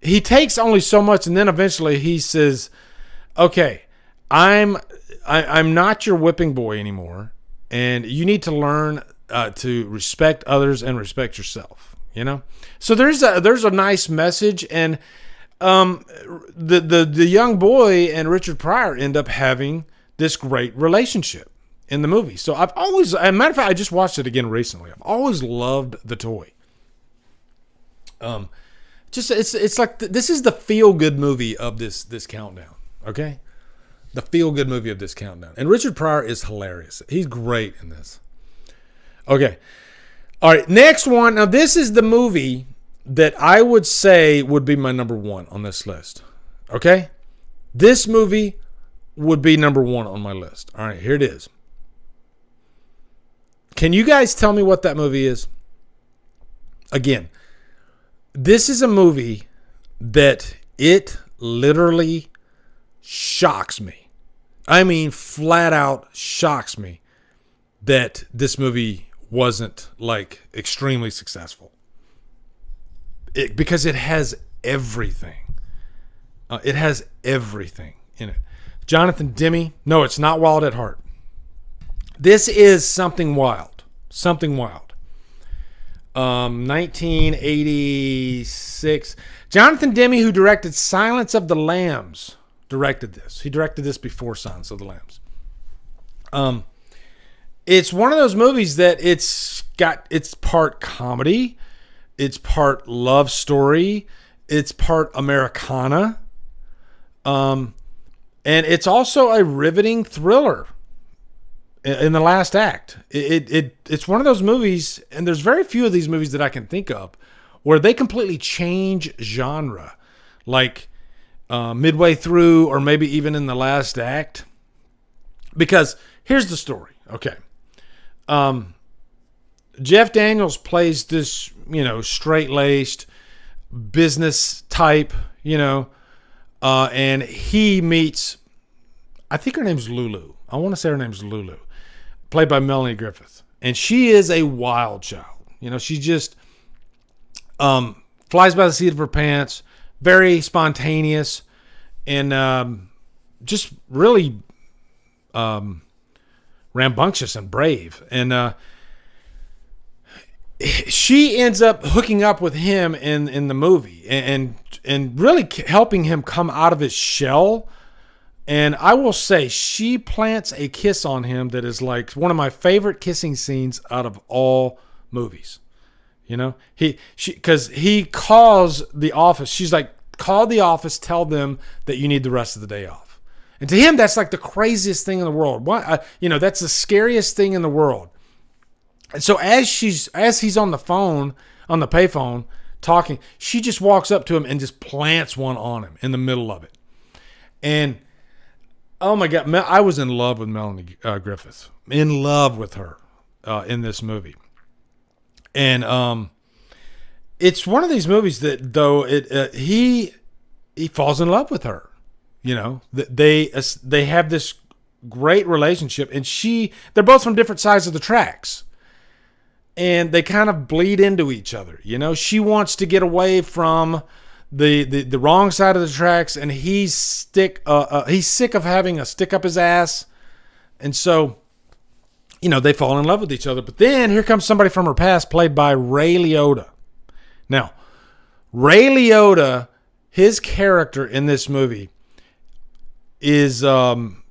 he takes only so much, and then eventually he says, okay, I'm not your whipping boy anymore. And you need to learn to respect others and respect yourself, So there's a nice message, and the young boy and Richard Pryor end up having this great relationship in the movie. So I've always, as a matter of fact, I just watched it again recently. I've always loved The Toy. It's like this is the feel good movie of this countdown. Okay. The feel-good movie of this countdown. And Richard Pryor is hilarious. He's great in this. Okay. All right, next one. Now, this is the movie that I would say would be my number one on this list. Okay? This movie would be number one on my list. All right, here it is. Can you guys tell me what that movie is? Again, this is a movie that it literally shocks me. I mean, flat out shocks me that this movie wasn't like extremely successful. Because it has everything. It has everything in it. Jonathan Demme. No, it's not Wild at Heart. This is Something Wild. Something Wild. 1986. Jonathan Demme, who directed Silence of the Lambs, directed this. He directed this before Silence of the Lambs. it's one of those movies that it's part comedy, it's part love story, it's part Americana, and it's also a riveting thriller in the last act. It's one of those movies, and there's very few of these movies that I can think of where they completely change genre, like midway through or maybe even in the last act. Because here's the story. Okay. Jeff Daniels plays this, straight-laced business type, and he meets, I think her name's Lulu. I want to say her name's Lulu, played by Melanie Griffith. And she is a wild child. She just flies by the seat of her pants, very spontaneous, and just really rambunctious and brave. And she ends up hooking up with him in the movie and really helping him come out of his shell. And I will say, she plants a kiss on him that is like one of my favorite kissing scenes out of all movies. Because he calls the office. She's like, call the office, tell them that you need the rest of the day off. And to him, that's like the craziest thing in the world. That's the scariest thing in the world. And so as he's on the phone, on the payphone, talking, she just walks up to him and just plants one on him in the middle of it. And oh my God, I was in love with Melanie Griffith. In love with her in this movie. And it's one of these movies that, though, he falls in love with her. They have this great relationship, and they're both from different sides of the tracks. And they kind of bleed into each other. She wants to get away from the wrong side of the tracks, and he's sick of having a stick up his ass. And so, they fall in love with each other. But then here comes somebody from her past, played by Ray Liotta. Now, Ray Liotta, his character in this movie is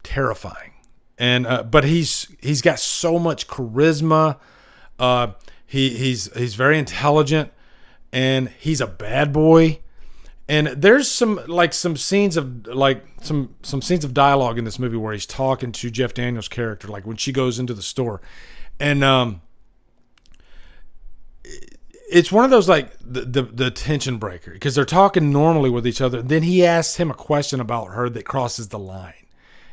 terrifying. And but he's got so much charisma. He's very intelligent, and he's a bad boy. And there's some scenes of some scenes of dialogue in this movie where he's talking to Jeff Daniels' character, like when she goes into the store, and it's one of those like the tension breaker, because they're talking normally with each other. Then he asks him a question about her that crosses the line,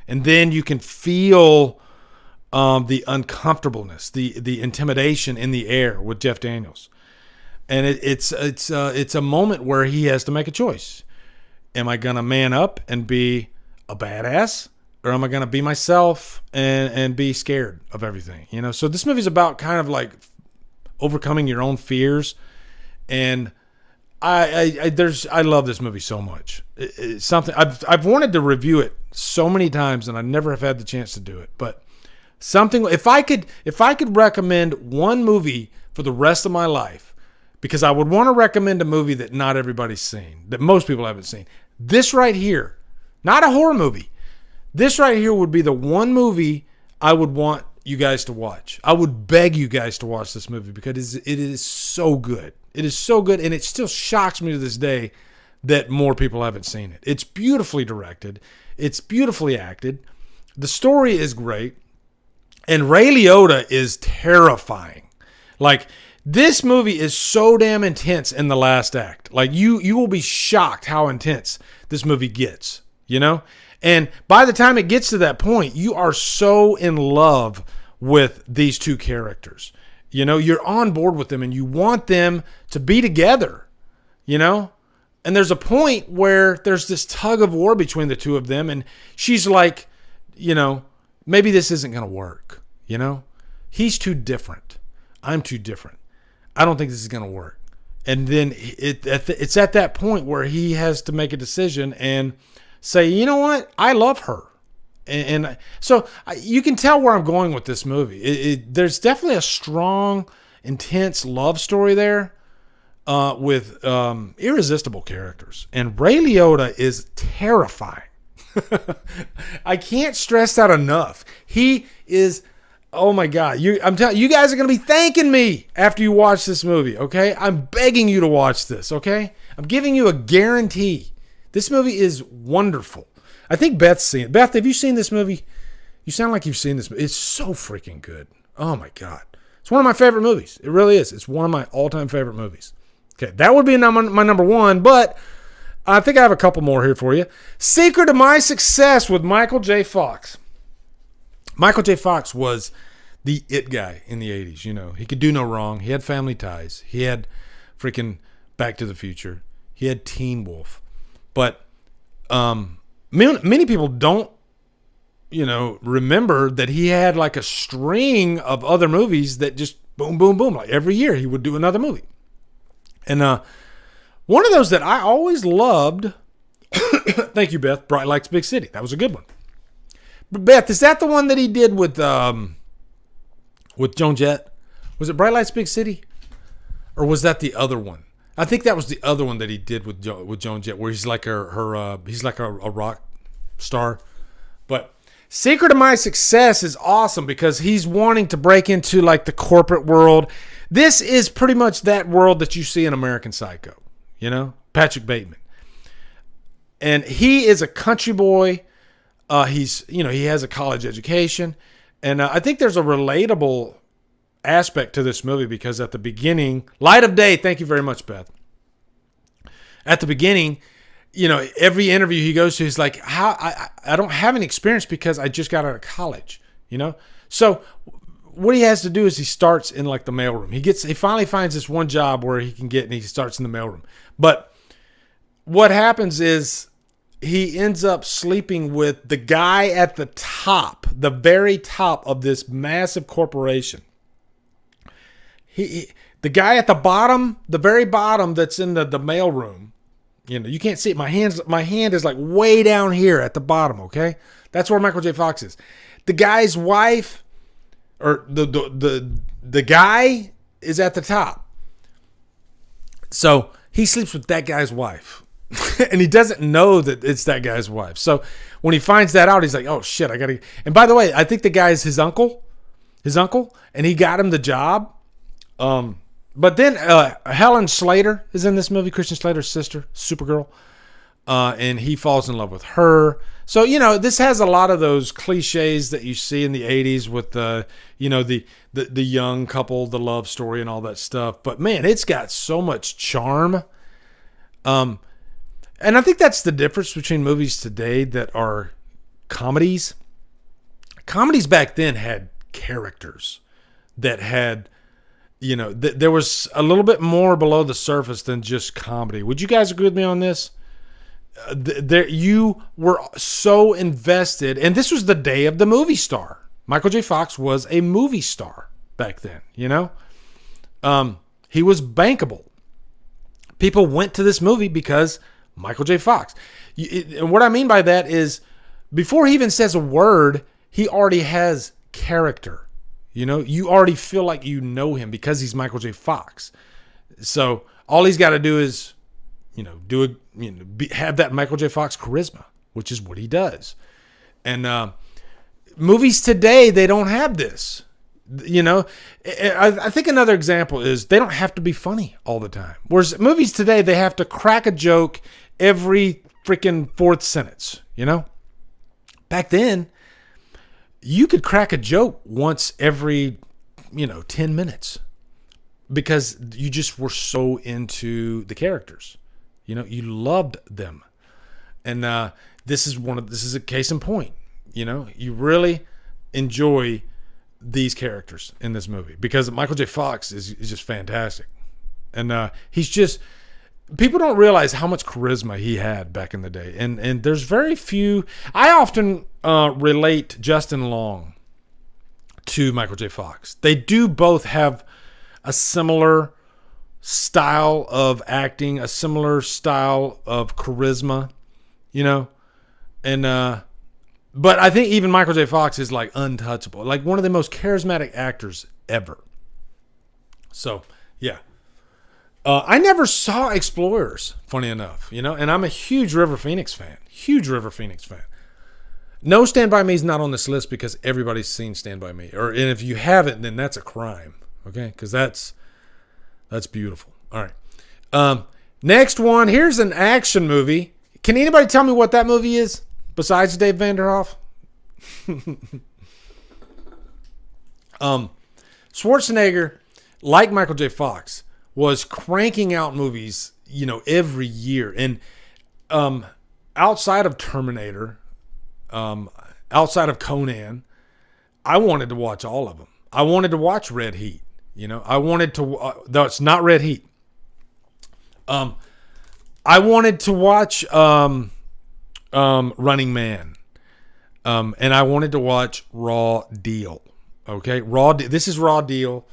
and then you can feel the uncomfortableness, the intimidation in the air with Jeff Daniels. And it's a moment where he has to make a choice. Am I going to man up and be a badass, or am I going to be myself and be scared of everything? So this movie's about kind of like overcoming your own fears. And I love this movie so much. It's something I've wanted to review it so many times, and I never have had the chance to do it. But something, if I could recommend one movie for the rest of my life, because I would want to recommend a movie that not everybody's seen, that most people haven't seen. This right here, not a horror movie. This right here would be the one movie I would want you guys to watch. I would beg you guys to watch this movie, because it is so good. It is so good, and it still shocks me to this day that more people haven't seen it. It's beautifully directed. It's beautifully acted. The story is great. And Ray Liotta is terrifying. Like, this movie is so damn intense in the last act. Like, you will be shocked how intense this movie gets, And by the time it gets to that point, you are so in love with these two characters. You're on board with them, and you want them to be together, And there's a point where there's this tug of war between the two of them, and she's like, maybe this isn't going to work, He's too different. I'm too different. I don't think this is going to work. And then it's at that point where he has to make a decision and say, you know what? I love her. And so you can tell where I'm going with this movie. There's definitely a strong, intense love story there with irresistible characters. And Ray Liotta is terrifying. I can't stress that enough. He is Oh my God. I'm telling you guys are going to be thanking me after you watch this movie, okay? I'm begging you to watch this, okay? I'm giving you a guarantee. This movie is wonderful. I think Beth's seen it. Beth, have you seen this movie? You sound like you've seen this movie. It's so freaking good. Oh my God. It's one of my favorite movies. It really is. It's one of my all-time favorite movies. Okay, that would be my number one, but I think I have a couple more here for you. Secret of My Success with Michael J. Fox. Michael J. Fox was the it guy in the 80s. You know, he could do no wrong. He had Family Ties. He had freaking Back to the Future. He had Teen Wolf. But many people don't, remember that he had like a string of other movies that just boom, boom, boom. Like every year he would do another movie. And one of those that I always loved, thank you, Beth, Bright Lights, Big City. That was a good one. But Beth, is that the one that he did with Joan Jett? Was it Bright Lights, Big City? Or was that the other one? I think that was the other one that he did with Joan Jett, where he's like he's like a rock star. But Secret of My Success is awesome because he's wanting to break into like the corporate world. This is pretty much that world that you see in American Psycho, Patrick Bateman. And he is a country boy. He has a college education. And I think there's a relatable aspect to this movie because at the beginning, Light of Day, thank you very much, Beth. At the beginning, every interview he goes to, he's like, I don't have any experience because I just got out of college, So what he has to do is he starts in like the mailroom. He finally finds this one job where he can get, and he starts in the mailroom. But what happens is he ends up sleeping with the guy at the top, the very top of this massive corporation. The guy at the bottom, the very bottom that's in the mailroom, you can't see it. My hand is like way down here at the bottom, okay? That's where Michael J. Fox is. The guy's wife, or the guy is at the top. So he sleeps with that guy's wife. And he doesn't know that it's that guy's wife. So when he finds that out, he's like, oh shit, I gotta. And by the way, I think the guy is his uncle, and he got him the job. But then Helen Slater is in this movie, Christian Slater's sister, Supergirl. And he falls in love with her. So, this has a lot of those cliches that you see in the 80s with the young couple, the love story and all that stuff. But man, it's got so much charm. And I think that's the difference between movies today that are comedies. Comedies back then had characters that had, there was a little bit more below the surface than just comedy. Would you guys agree with me on this? You were so invested, and this was the day of the movie star. Michael J. Fox was a movie star back then, he was bankable. People went to this movie because Michael J. Fox. And what I mean by that is before he even says a word, he already has character. You already feel like you know him because he's Michael J. Fox. So all he's got to do is, have that Michael J. Fox charisma, which is what he does. And movies today, they don't have this. I think another example is they don't have to be funny all the time. Whereas movies today, they have to crack a joke every freaking fourth sentence, Back then, you could crack a joke once every, 10 minutes because you just were so into the characters. You loved them. And this is a case in point. You really enjoy these characters in this movie because Michael J. Fox is just fantastic. And he's just, people don't realize how much charisma he had back in the day. And there's very few, I often relate Justin Long to Michael J. Fox. They do both have a similar style of acting, a similar style of charisma, and but I think even Michael J. Fox is like untouchable, like one of the most charismatic actors ever. So yeah, I never saw Explorers, funny enough, and I'm a huge River Phoenix fan. No, Stand By Me is not on this list because everybody's seen Stand By Me. And if you haven't, then that's a crime. Okay? Because that's beautiful. All right. Next one. Here's an action movie. Can anybody tell me what that movie is besides Dave Vanderhoff? Schwarzenegger, like Michael J. Fox, was cranking out movies, every year. And outside of Terminator, outside of Conan, I wanted to watch all of them. I wanted to watch Red Heat. I wanted to. No, it's not Red Heat. I wanted to watch Running Man, and I wanted to watch Raw Deal. Okay, This is Raw Deal.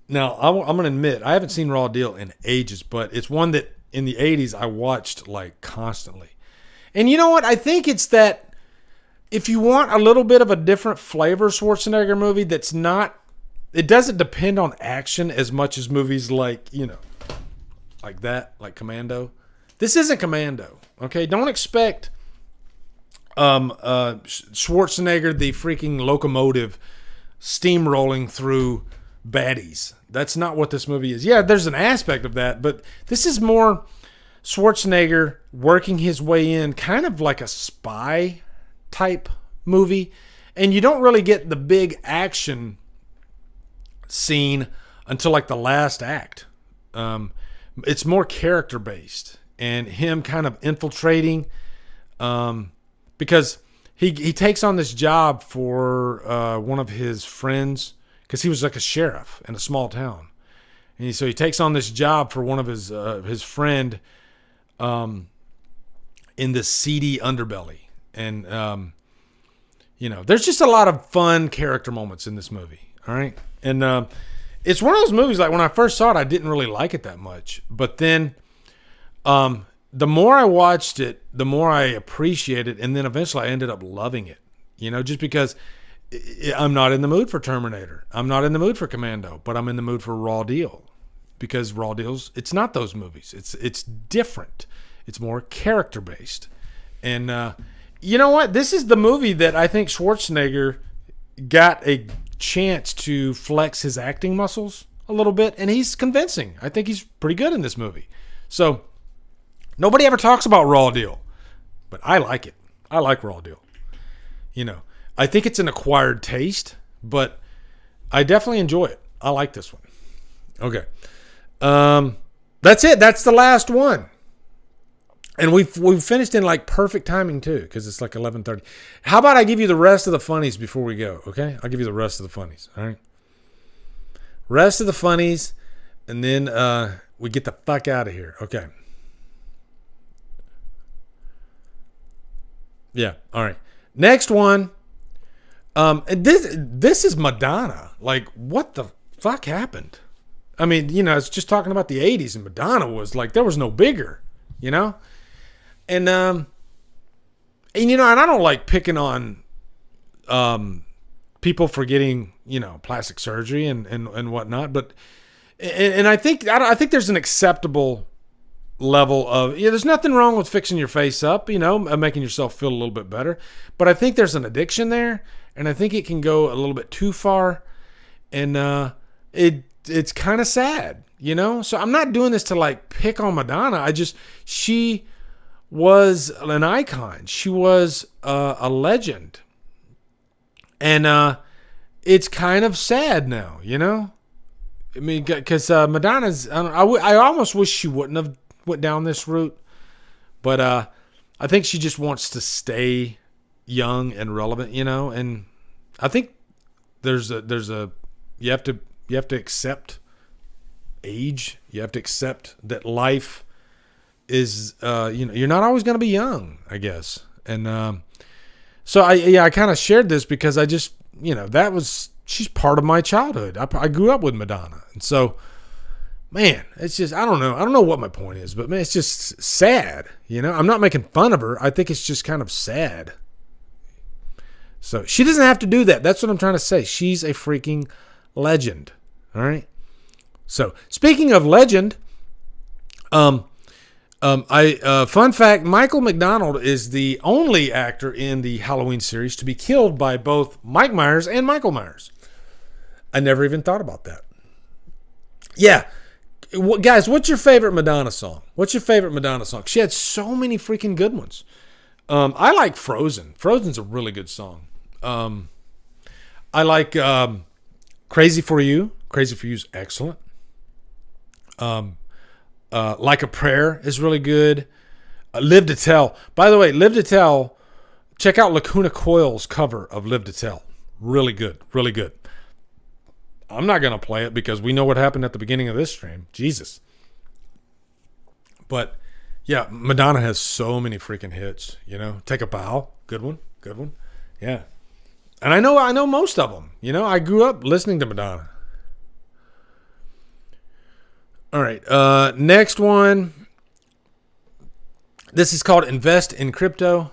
Now, I'm going to admit, I haven't seen Raw Deal in ages, but it's one that in the 80s I watched like constantly. And you know what? I think it's that if you want a little bit of a different flavor Schwarzenegger movie that's not, it doesn't depend on action as much as movies like, like that, like Commando. This isn't Commando, okay? Don't expect Schwarzenegger, the freaking locomotive, steamrolling through baddies. That's not what this movie is. Yeah, there's an aspect of that, but this is more Schwarzenegger working his way in, kind of like a spy type movie, and you don't really get the big action scene until like the last act. It's more character based, and him kind of infiltrating, because he takes on this job for one of his friends, because he was like a sheriff in a small town, and so he takes on this job for one of his friend in this seedy underbelly, and there's just a lot of fun character moments in this movie. All right, and it's one of those movies, like when I first saw it, I didn't really like it that much, but then the more I watched it, the more I appreciated it, and then eventually I ended up loving it. Just because I'm not in the mood for Terminator, I'm not in the mood for Commando, but I'm in the mood for Raw Deal, because Raw Deal's, it's not those movies. It's different. It's more character based, and you know what? This is the movie that I think Schwarzenegger got a chance to flex his acting muscles a little bit, and he's convincing. I think he's pretty good in this movie. So nobody ever talks about Raw Deal, but I like it. I like Raw Deal. I think it's an acquired taste, but I definitely enjoy it. I like this one. Okay. That's it. That's the last one. And we've finished in like perfect timing too, because it's like 11:30. How about I give you the rest of the funnies before we go? Okay, I'll give you the rest of the funnies. All right, rest of the funnies, and then we get the fuck out of here. Okay. Yeah. All right. Next one. This is Madonna. Like, what the fuck happened? I mean, it's just talking about the 80s, and Madonna was like, there was no bigger, And and I don't like picking on people for getting, plastic surgery and whatnot, but I think there's an acceptable level of, there's nothing wrong with fixing your face up, making yourself feel a little bit better, but I think there's an addiction there, and I think it can go a little bit too far, and it's kind of sad, so I'm not doing this to like pick on Madonna. She was an icon. She was a legend. And it's kind of sad now, I mean, because Madonna's, I almost wish she wouldn't have went down this route. But I think she just wants to stay young and relevant, and I think there's a you have to accept age. You have to accept that life is you're not always going to be young, I guess. And so I kind of shared this because I just she's part of my childhood. I grew up with Madonna, and so man, it's just I don't know what my point is, but man, it's just sad. I'm not making fun of her. I think it's just kind of sad. So she doesn't have to do that. That's what I'm trying to say. She's a freaking legend. All right. So speaking of legend, Fun fact: Michael McDonald is the only actor in the Halloween series to be killed by both Mike Myers and Michael Myers. I never even thought about that. Yeah, guys, what's your favorite Madonna song? What's your favorite Madonna song? She had so many freaking good ones. I like Frozen. Frozen's a really good song. I like Crazy for You. Crazy for You is excellent. Like a Prayer is really good. Live to Tell. By the way, Live to Tell, check out Lacuna Coil's cover of Live to Tell. Really good. Really good. I'm not going to play it because we know what happened at the beginning of this stream. Jesus. But, yeah, Madonna has so many freaking hits. You know, Take a Bow. Good one. Good one. Yeah. And I know most of them. You know, I grew up listening to Madonna. All right. Next one. This is called Invest in Crypto.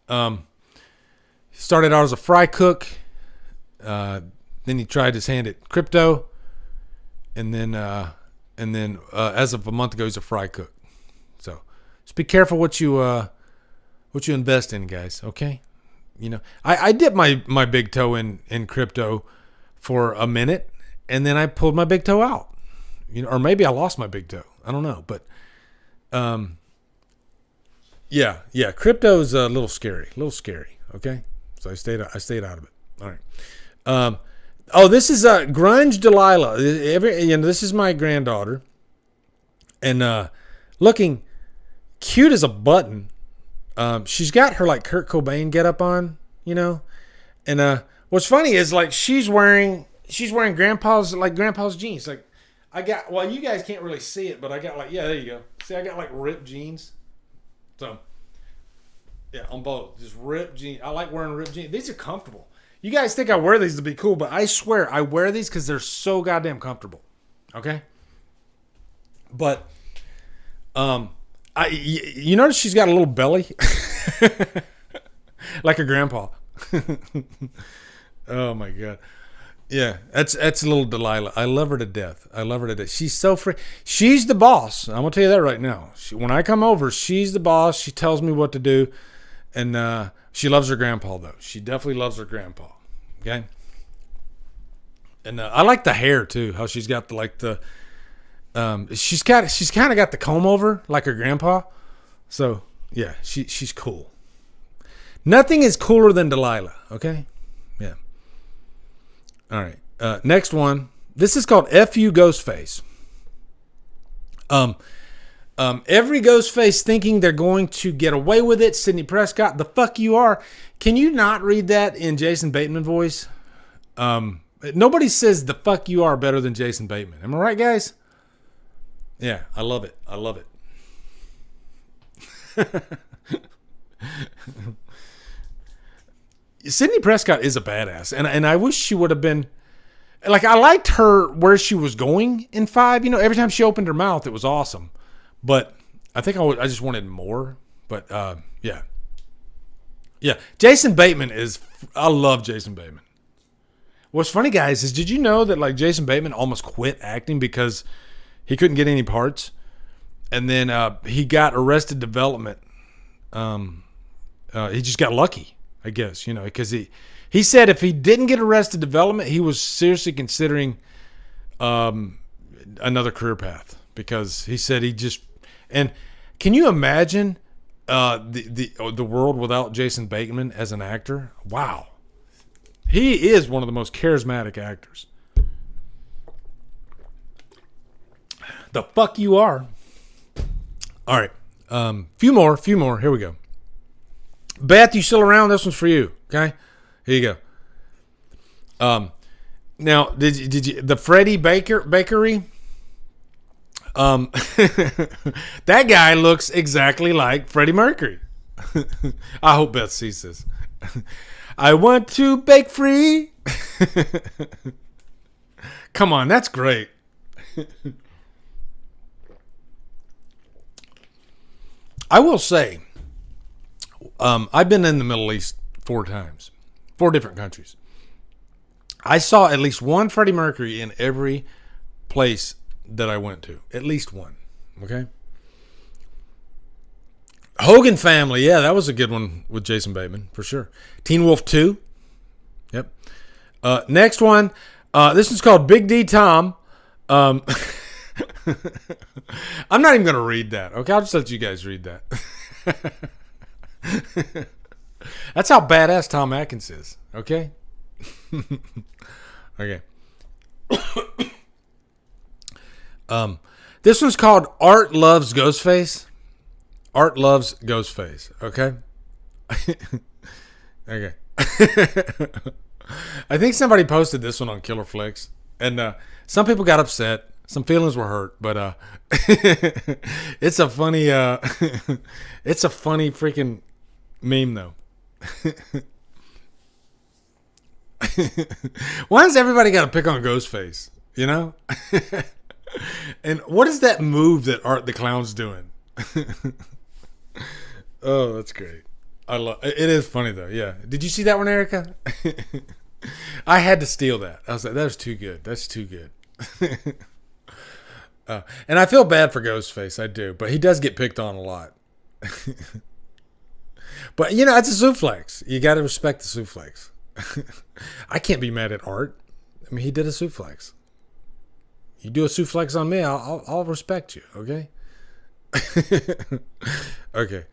Started out as a fry cook. Then he tried his hand at crypto. And then as of a month ago, he's a fry cook. So just be careful what you invest in, guys. Okay. You know, I dipped my big toe in crypto for a minute, and then I pulled my big toe out. You know, or maybe I lost my big toe. I don't know, but yeah, crypto's a little scary. Okay, so I stayed out of it. All right. This is Grunge Delilah. This is my granddaughter, and looking cute as a button. She's got her like Kurt Cobain get up on, you know, and what's funny is like she's wearing grandpa's jeans. Like I got, well, you guys can't really see it, but I got like, yeah, there you go. See, I got like ripped jeans. So yeah, on both, just ripped jeans. I like wearing ripped jeans. These are comfortable. You guys think I wear these to be cool, but I swear I wear these because they're so goddamn comfortable. Okay, but you notice she's got a little belly, like her grandpa. Oh my god, yeah, that's a little Delilah. I love her to death. She's so free. She's the boss. I'm gonna tell you that right now. When I come over, she's the boss. She tells me what to do, and she loves her grandpa though. She definitely loves her grandpa. Okay, and I like the hair too. How she's got she's kind of got the comb over like her grandpa. So yeah, she's cool. Nothing is cooler than Delilah. Okay, yeah. All right. Next one. This is called F.U. Ghostface. Every Ghostface thinking they're going to get away with it. Sidney Prescott, the fuck you are. Can you not read that in Jason Bateman voice? Nobody says the fuck you are better than Jason Bateman. Am I right, guys? Yeah, I love it. Sidney Prescott is a badass, and I wish she would have been, like, I liked her where she was going in 5. You know, every time she opened her mouth, it was awesome. But I think I just wanted more. But yeah. Jason Bateman I love Jason Bateman. What's funny, guys, is did you know that like Jason Bateman almost quit acting because he couldn't get any parts, and then he got Arrested Development. He just got lucky, I guess, you know, because he said if he didn't get Arrested Development, he was seriously considering another career path, because he said and can you imagine the world without Jason Bateman as an actor? Wow, he is one of the most charismatic actors. The fuck you are. All right. Few more. Here we go. Beth, you still around? This one's for you. Okay. Here you go. Now, did you the Freddie Bakery? That guy looks exactly like Freddie Mercury. I hope Beth sees this. I want to bake free. Come on, that's great. I will say, I've been in the Middle East 4 times, 4 different countries. I saw at least one Freddie Mercury in every place that I went to. At least one. Okay? Hogan Family. Yeah, that was a good one with Jason Bateman for sure. Teen Wolf 2. Yep. Next one. This one's called Big D Tom. I'm not even going to read that. Okay, I'll just let you guys read that. That's how badass Tom Atkins is. Okay. Okay. This one's called Art Loves Ghostface. Art Loves Ghostface. Okay. Okay. I think somebody posted this one on Killer Flicks, and some people got upset. Some feelings were hurt, but it's a funny it's a funny freaking meme though. Why does everybody got to pick on Ghostface? You know? And what is that move that Art the Clown's doing? Oh, that's great. I love it. Is funny though. Yeah. Did you see that one, Erica? I had to steal that. I was like, that was too good. That's too good. And I feel bad for Ghostface. I do, but he does get picked on a lot. But you know, it's a suplex. You got to respect the suplex. I can't be mad at Art. I mean, he did a suplex. You do a suplex on me, I'll respect you. Okay. Okay.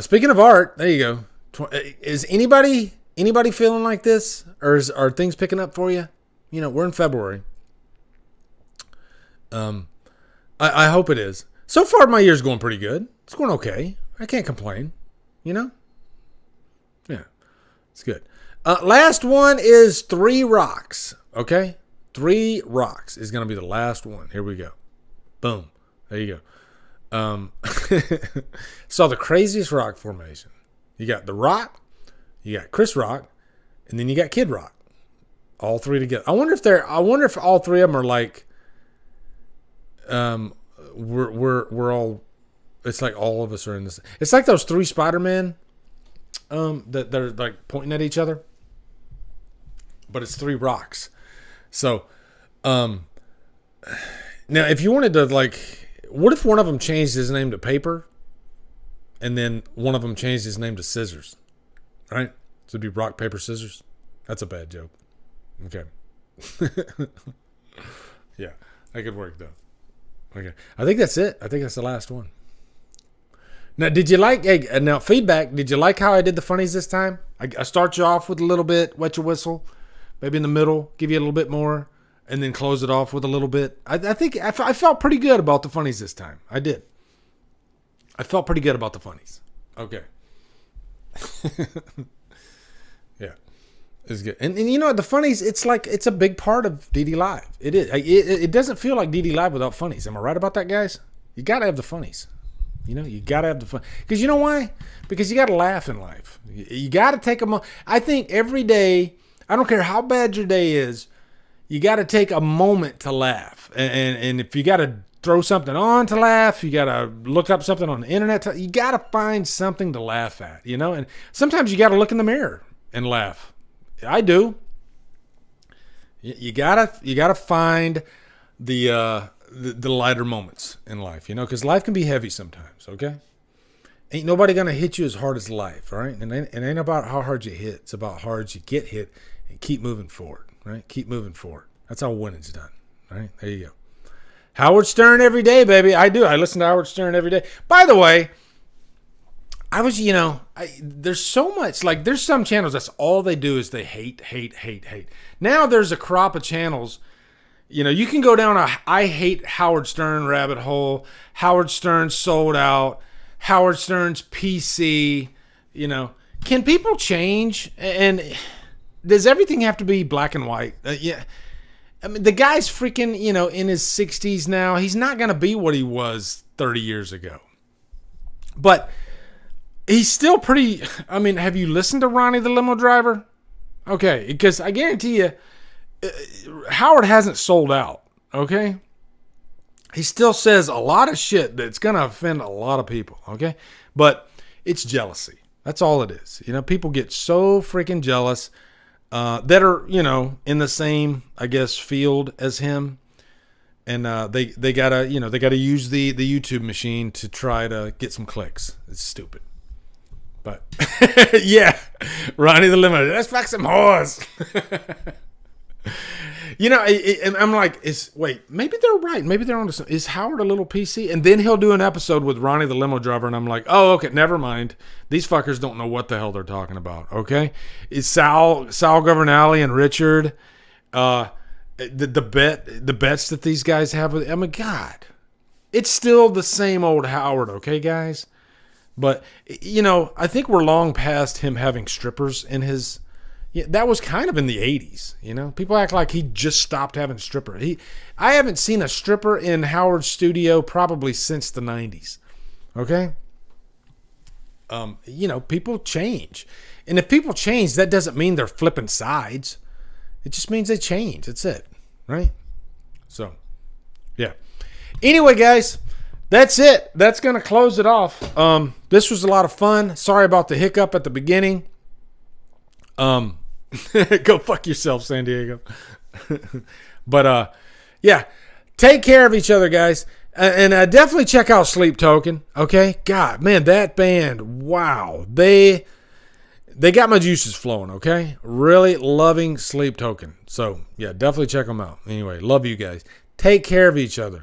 Speaking of Art, there you go. Is anybody feeling like this, or are things picking up for you? You know, we're in February. I hope it is. So far, my year's going pretty good. It's going okay. I can't complain. You know. Yeah, it's good. Last one is 3 Rocks. Okay, 3 Rocks is going to be the last one. Here we go. Boom. There you go. Saw the craziest rock formation. You got The Rock, you got Chris Rock, and then you got Kid Rock. All 3 together. I wonder if all 3 of them are like, we're all. It's like all of us are in this. It's like those 3 Spider-Man, that they're like pointing at each other. But it's 3 Rocks. So, now if you wanted to like, what if one of them changed his name to Paper, and then one of them changed his name to Scissors, right? So it'd be Rock, Paper, Scissors. That's a bad joke. Okay. Yeah, that could work though. Okay, I think that's it. I think that's the last one. Now, did you like? Hey, now feedback. Did you like how I did the funnies this time? I start you off with a little bit, wet your whistle, maybe in the middle, give you a little bit more, and then close it off with a little bit. I think I felt pretty good about the funnies this time. I did. I felt pretty good about the funnies. Okay. Yeah, it's good. And you know, the funnies, it's like, it's a big part of DDLive. It is. It doesn't feel like DDLive without funnies. Am I right about that, guys? You got to have the funnies. You know, you got to have the fun. Because you know why? Because you got to laugh in life. You got to take a moment. I think every day, I don't care how bad your day is, you got to take a moment to laugh. And if you got to throw something on to laugh, you got to look up something on the internet. You got to find something to laugh at, you know? And sometimes you got to look in the mirror and laugh. I do. You gotta find the lighter moments in life, you know, because life can be heavy sometimes. Okay, ain't nobody gonna hit you as hard as life, all right? And it ain't about how hard you hit; it's about how hard you get hit and keep moving forward, right? Keep moving forward. That's how winning's done. All right, there you go. Howard Stern every day, baby. I do. I listen to Howard Stern every day. By the way, I was, you know, there's so much, like, there's some channels that's all they do is they hate. Now there's a crop of channels. You know, you can go down a I hate Howard Stern rabbit hole. Howard Stern sold out. Howard Stern's PC. You know, can people change? And does everything have to be black and white? Yeah. I mean, the guy's freaking, you know, in his 60s now. He's not going to be what he was 30 years ago. But he's still pretty. I mean, have you listened to Ronnie the Limo Driver? Okay, because I guarantee you, Howard hasn't sold out. Okay, he still says a lot of shit that's gonna offend a lot of people. Okay, but it's jealousy. That's all it is. You know, people get so freaking jealous that are, you know, in the same, I guess, field as him, And they gotta use the YouTube machine to try to get some clicks. It's stupid. But yeah, Ronnie the Limo. Let's fuck some whores. And I'm like, maybe they're right. Maybe they're on to something. Is Howard a little PC? And then he'll do an episode with Ronnie the Limo Driver, and I'm like, oh, okay, never mind. These fuckers don't know what the hell they're talking about. Okay, is Sal Governale and Richard, the bets that these guys have with, I mean, God, it's still the same old Howard. Okay, guys, but I think we're long past him having strippers in his. Yeah, that was kind of in the 80s, People act like he just stopped having strippers. I haven't seen a stripper in Howard's studio probably since the 90s. Okay? People change. And if people change, that doesn't mean they're flipping sides. It just means they change. That's it. Right? So, yeah. Anyway, guys, that's it. That's going to close it off. This was a lot of fun. Sorry about the hiccup at the beginning. Go fuck yourself, San Diego. But yeah, take care of each other, guys, and definitely check out Sleep Token. Okay, God, man, that band, wow, they got my juices flowing. Okay, really loving Sleep Token. So yeah, definitely check them out. Anyway, love you guys. Take care of each other.